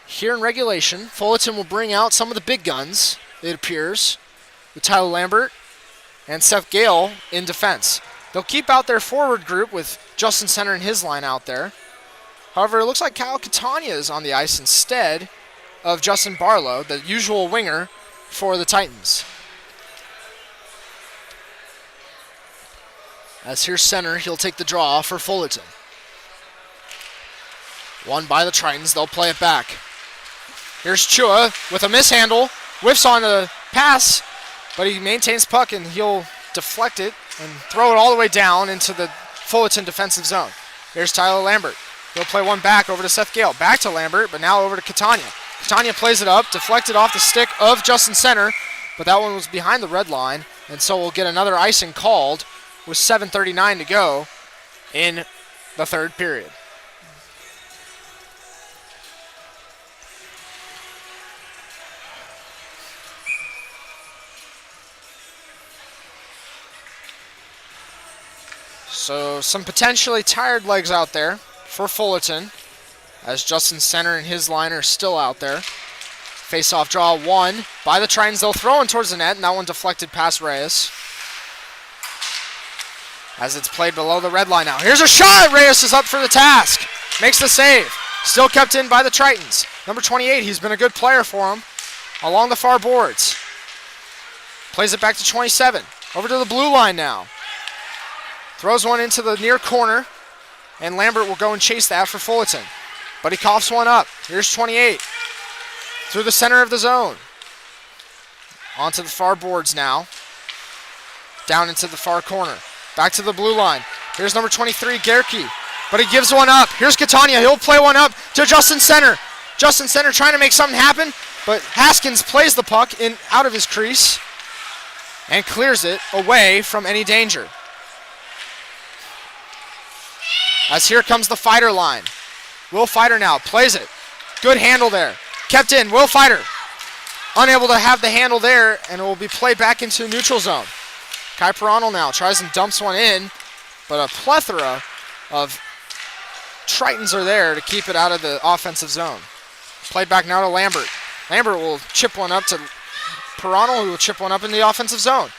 here in regulation. Fullerton will bring out some of the big guns, it appears, with Tyler Lambert and Seth Gale in defense. They'll keep out their forward group with Justin Center and his line out there. However, it looks like Kyle Catania is on the ice instead of Justin Barlow, the usual winger for the Titans. As here's Center, he'll take the draw for Fullerton. Won by the Tritons, they'll play it back. Here's Chua with a mishandle, whiffs on the pass, but he maintains puck and he'll deflect it and throw it all the way down into the Fullerton defensive zone. Here's Tyler Lambert. He'll play one back over to Seth Gale. Back to Lambert, but now over to Catania. Catania plays it up, deflected off the stick of Justin Center, but that one was behind the red line, and so we'll get another icing called with 7:39 to go in the third period. So some potentially tired legs out there for Fullerton, as Justin Center and his line are still out there. Face-off draw won by the Tritons. They'll throw in towards the net, and that one deflected past Reyes. As it's played below the red line now. Here's a shot! Reyes is up for the task. Makes the save. Still kept in by the Tritons. Number 28, he's been a good player for him along the far boards. Plays it back to 27. Over to the blue line now. Throws one into the near corner, and Lambert will go and chase that for Fullerton. But he coughs one up. Here's 28. Through the center of the zone. Onto the far boards now. Down into the far corner. Back to the blue line. Here's number 23, Gerke. But he gives one up. Here's Catania. He'll play one up to Justin Center. Justin Center trying to make something happen, but Haskins plays the puck in out of his crease and clears it away from any danger. As here comes the Fighter line. Will Fighter now plays it. Good handle there. Kept in. Will Fighter unable to have the handle there, and it will be played back into neutral zone. Kai Perronel now tries and dumps one in, but a plethora of Tritons are there to keep it out of the offensive zone. Played back now to Lambert. Lambert will chip one up to Perronel, who will chip one up in the offensive zone.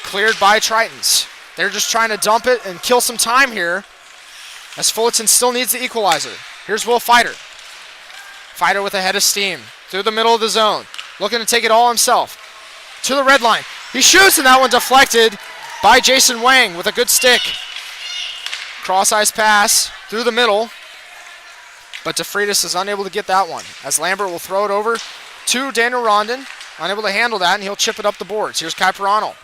Cleared by Tritons. They're just trying to dump it and kill some time here, as Fullerton still needs the equalizer. Here's Will Fighter. Fighter with a head of steam through the middle of the zone, looking to take it all himself. To the red line. He shoots, and that one deflected by Jason Wang with a good stick. Cross-ice pass through the middle, but DeFreitas is unable to get that one, as Lambert will throw it over to Daniel Rondon, unable to handle that, and he'll chip it up the boards. Here's Kai Perronel.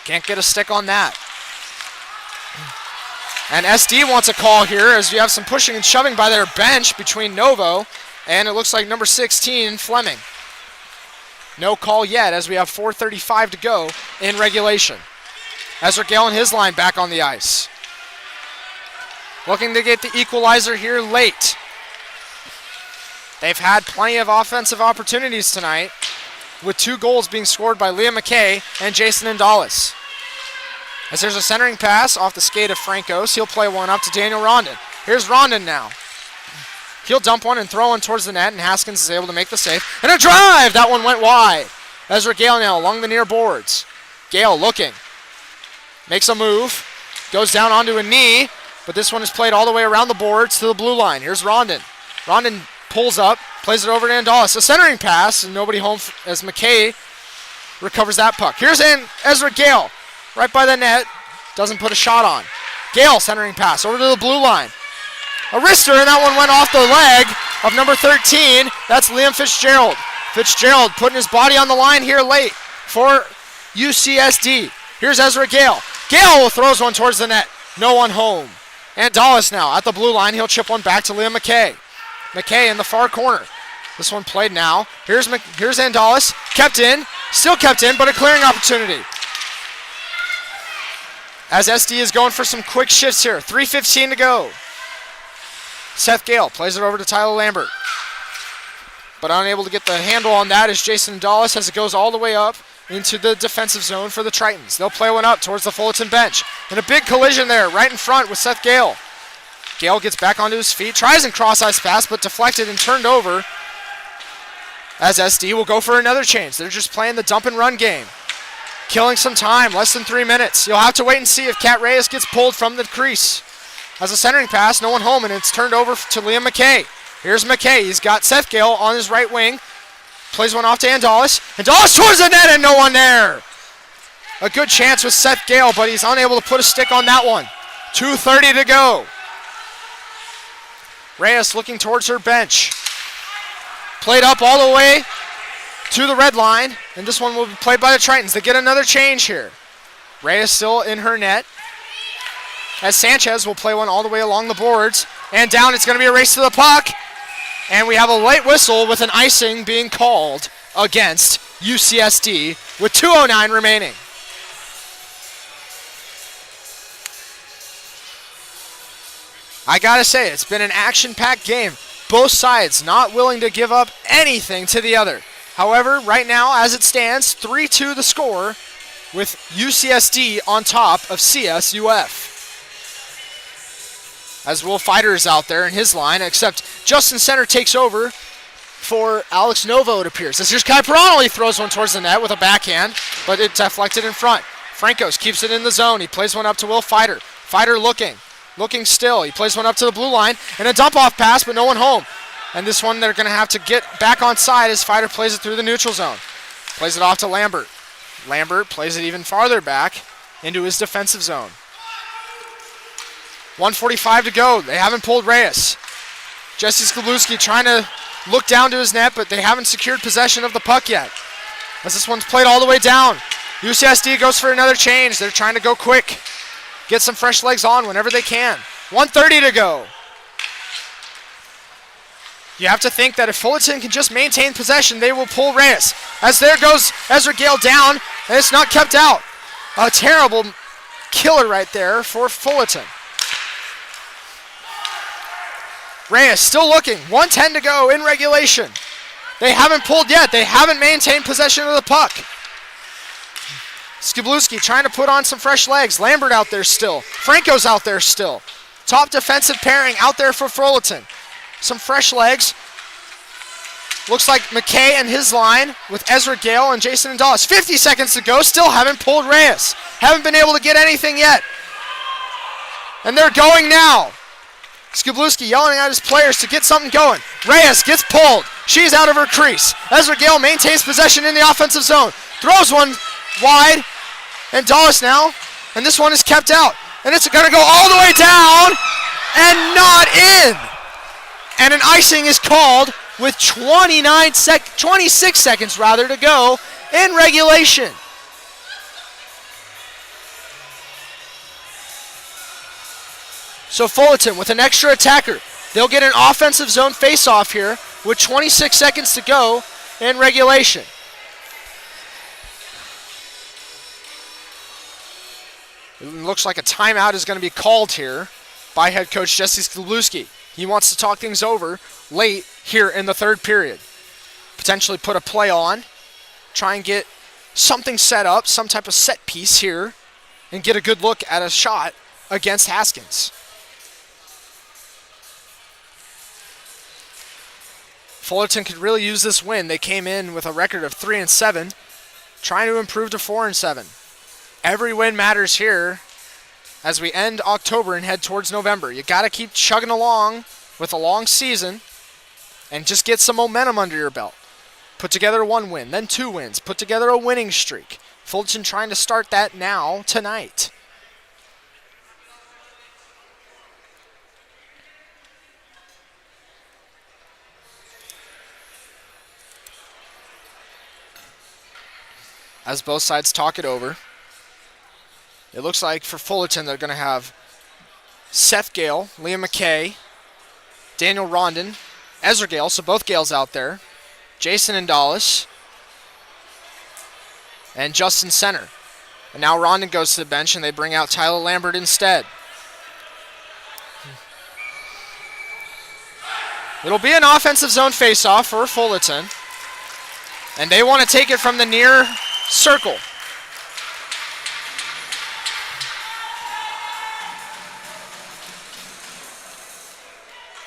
Can't get a stick on that. And SD wants a call here, as you have some pushing and shoving by their bench between Novo and it looks like number 16, Fleming. No call yet, as we have 4:35 to go in regulation. Ezra Gale and his line back on the ice. Looking to get the equalizer here late. They've had plenty of offensive opportunities tonight, with 2 goals being scored by Liam McKay and Jason Indalis. As there's a centering pass off the skate of Francos, he'll play one up to Daniel Rondon. Here's Rondon now. He'll dump one and throw one towards the net, and Haskins is able to make the save. And a drive! That one went wide. Ezra Gale now along the near boards. Gale looking. Makes a move. Goes down onto a knee, but this one is played all the way around the boards to the blue line. Here's Rondon. Rondon pulls up, plays it over to Indalis. A centering pass, and nobody home as McKay recovers that puck. Here's Ezra Gale, right by the net. Doesn't put a shot on. Gale centering pass over to the blue line. A wrister, and that one went off the leg of number 13. That's Liam Fitzgerald. Fitzgerald putting his body on the line here late for UCSD. Here's Ezra Gale. Gale throws one towards the net. No one home. Indalis now at the blue line. He'll chip one back to Liam McKay. McKay in the far corner. This one played now. Here's Indalis. Kept in. Still kept in, but a clearing opportunity. As SD is going for some quick shifts here. 3:15 to go. Seth Gale plays it over to Tyler Lambert. But unable to get the handle on that is Jason Indalis, as it goes all the way up into the defensive zone for the Tritons. They'll play one up towards the Fullerton bench. And a big collision there right in front with Seth Gale. Gale gets back onto his feet, tries and cross-ice pass, but deflected and turned over, as SD will go for another change. They're just playing the dump and run game. Killing some time, less than 3 minutes. You'll have to wait and see if Cat Reyes gets pulled from the crease. As a centering pass, no one home, and it's turned over to Liam McKay. Here's McKay. He's got Seth Gale on his right wing. Plays one off to Indalis. Indalis towards the net, and no one there. A good chance with Seth Gale, but he's unable to put a stick on that one. 2:30 to go. Reyes looking towards her bench. Played up all the way to the red line, and this one will be played by the Tritons. They get another change here. Reyes still in her net. as Sanchez will play one all the way along the boards. And down, it's going to be a race to the puck. And we have a late whistle with an icing being called against UCSD with 2:09 remaining. I gotta say, it's been an action-packed game. Both sides not willing to give up anything to the other. However, right now, as it stands, 3-2 the score, with UCSD on top of CSUF. As Will Fighter is out there in his line, except Justin Center takes over for Alex Novo, it appears. As here's Kai Perano, he throws one towards the net with a backhand, but it's deflected in front. Francos keeps it in the zone. He plays one up to Will Fighter. Fighter looking still. He plays one up to the blue line, and a dump-off pass, but no one home. And this one they're going to have to get back on side as Fighter plays it through the neutral zone. Plays it off to Lambert. Lambert plays it even farther back into his defensive zone. 1:45 to go. They haven't pulled Reyes. Jesse Skabluski trying to look down to his net, but they haven't secured possession of the puck yet. As this one's played all the way down. UCSD goes for another change. They're trying to go quick. Get some fresh legs on whenever they can. 1:30 to go. You have to think that if Fullerton can just maintain possession, they will pull Reyes. As there goes Ezra Gale down, and it's not kept out. A terrible killer right there for Fullerton. Reyes still looking. 1:10 to go in regulation. They haven't pulled yet. They haven't maintained possession of the puck. Skabluski trying to put on some fresh legs. Lambert out there still. Franco's out there still. Top defensive pairing out there for Fullerton. Some fresh legs. Looks like McKay and his line with Ezra Gale and Jason Indalis. 50 seconds to go. Still haven't pulled Reyes. Haven't been able to get anything yet. And they're going now. Skabluski yelling at his players to get something going. Reyes gets pulled. She's out of her crease. Ezra Gale maintains possession in the offensive zone. Throws one wide. And Dallas now. And this one is kept out. And it's going to go all the way down and not in. And an icing is called with 26 seconds to go in regulation. So Fullerton with an extra attacker. They'll get an offensive zone face-off here with 26 seconds to go in regulation. It looks like a timeout is going to be called here by head coach Jesse Skabluski. He wants to talk things over late here in the third period. Potentially put a play on, try and get something set up, some type of set piece here, and get a good look at a shot against Haskins. Fullerton could really use this win. They came in with a record of 3-7, trying to improve to 4-7. Every win matters here as we end October and head towards November. You got to keep chugging along with a long season and just get some momentum under your belt. Put together one win, then 2 wins. Put together a winning streak. Fullerton trying to start that now, tonight. As both sides talk it over. It looks like for Fullerton they're going to have Seth Gale, Liam McKay, Daniel Rondon, Ezra Gale, so both Gales out there, Jason Indalis, and Justin Center. And now Rondon goes to the bench and they bring out Tyler Lambert instead. It'll be an offensive zone faceoff for Fullerton. And they want to take it from the near circle.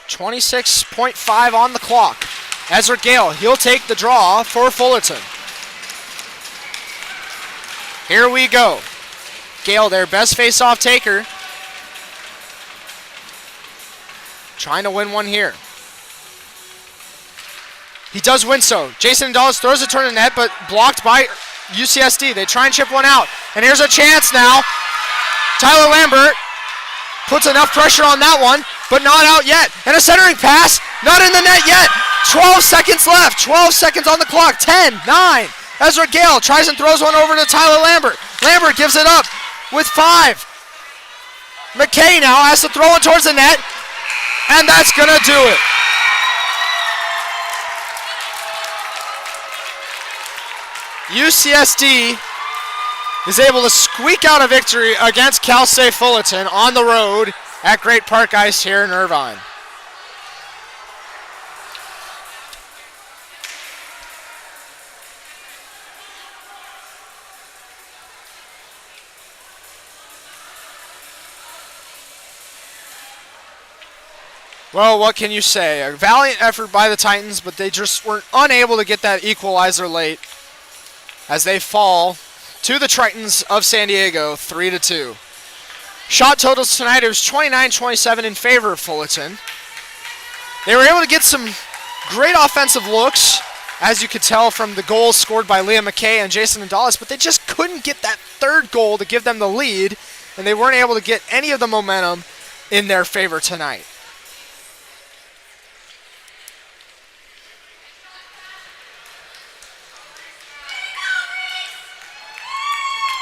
.5 on the clock. Ezra Gale, he'll take the draw for Fullerton. Here we go. Gale, their best face-off taker. Trying to win one here. He does win so. Jason Dawes throws it toward the net, but blocked by UCSD. They try and chip one out. And here's a chance now. Tyler Lambert puts enough pressure on that one, but not out yet. And a centering pass, not in the net yet. 12 seconds left. 12 seconds on the clock. 10, 9. Ezra Gale tries and throws one over to Tyler Lambert. Lambert gives it up with 5. McKay now has to throw it towards the net, and that's going to do it. UCSD is able to squeak out a victory against Cal State Fullerton on the road at Great Park Ice here in Irvine. Well, what can you say? A valiant effort by the Titans, but they just were unable to get that equalizer late as they fall to the Tritons of San Diego, 3-2. Shot totals tonight, it was 29-27 in favor of Fullerton. They were able to get some great offensive looks, as you could tell from the goals scored by Liam McKay and Jason Gonzalez, but they just couldn't get that third goal to give them the lead, and they weren't able to get any of the momentum in their favor tonight.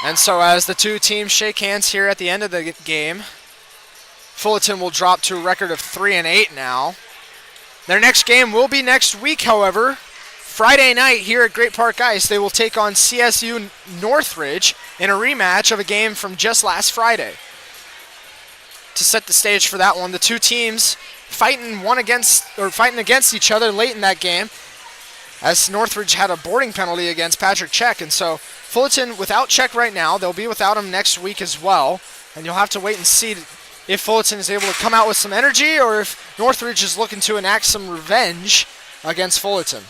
And so as the two teams shake hands here at the end of the game, Fullerton will drop to a record of 3-8 now. Their next game will be next week, however. Friday night here at Great Park Ice, they will take on CSU Northridge in a rematch of a game from just last Friday. To set the stage for that one, the two teams fighting against each other late in that game, as Northridge had a boarding penalty against Patrick Check, and so Fullerton without Check right now. They'll be without him next week as well, and you'll have to wait and see if Fullerton is able to come out with some energy or if Northridge is looking to enact some revenge against Fullerton.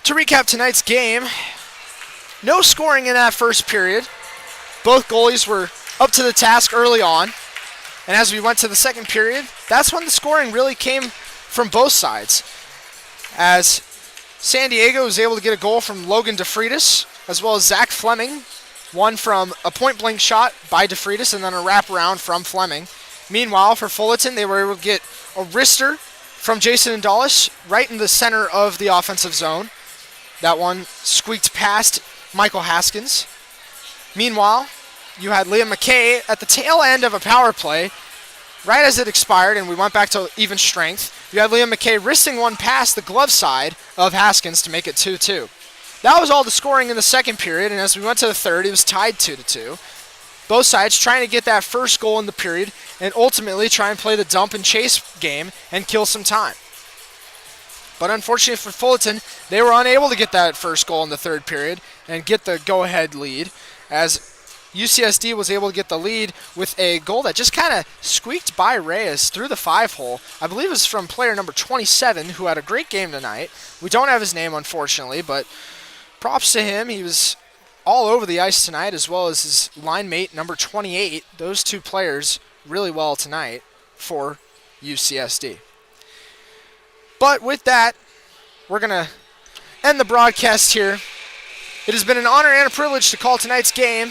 To recap tonight's game, no scoring in that first period. Both goalies were up to the task early on, and as we went to the second period, that's when the scoring really came from both sides, as San Diego was able to get a goal from Logan DeFreitas, as well as Zach Fleming, one from a point-blank shot by DeFreitas and then a wraparound from Fleming. Meanwhile, for Fullerton, they were able to get a wrister from Jason Dulles right in the center of the offensive zone. That one squeaked past Michael Haskins. Meanwhile, you had Liam McKay at the tail end of a power play, right as it expired and we went back to even strength. You had Liam McKay wristing one past the glove side of Haskins to make it 2-2. That was all the scoring in the second period, and as we went to the third, it was tied 2-2. Both sides trying to get that first goal in the period and ultimately try and play the dump and chase game and kill some time. But unfortunately for Fullerton, they were unable to get that first goal in the third period and get the go-ahead lead, as UCSD was able to get the lead with a goal that just kind of squeaked by Reyes through the 5-hole. I believe it was from player number 27, who had a great game tonight. We don't have his name, unfortunately, but props to him. He was all over the ice tonight, as well as his line mate, number 28. Those two players really well tonight for UCSD. But with that, we're going to end the broadcast here. It has been an honor and a privilege to call tonight's game,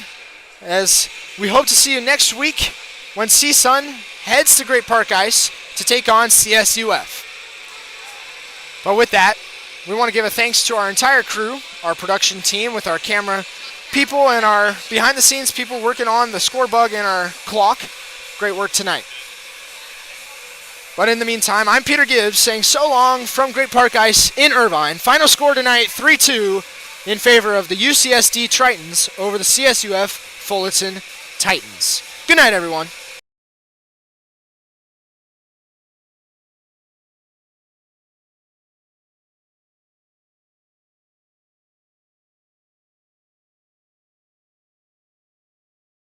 as we hope to see you next week when CSUN heads to Great Park Ice to take on CSUF. But with that, we want to give a thanks to our entire crew, our production team with our camera people and our behind-the-scenes people working on the score bug and our clock. Great work tonight. But in the meantime, I'm Peter Gibbs saying so long from Great Park Ice in Irvine. Final score tonight, 3-2 in favor of the UCSD Tritons over the CSUF Fullerton Titans. Good night, everyone.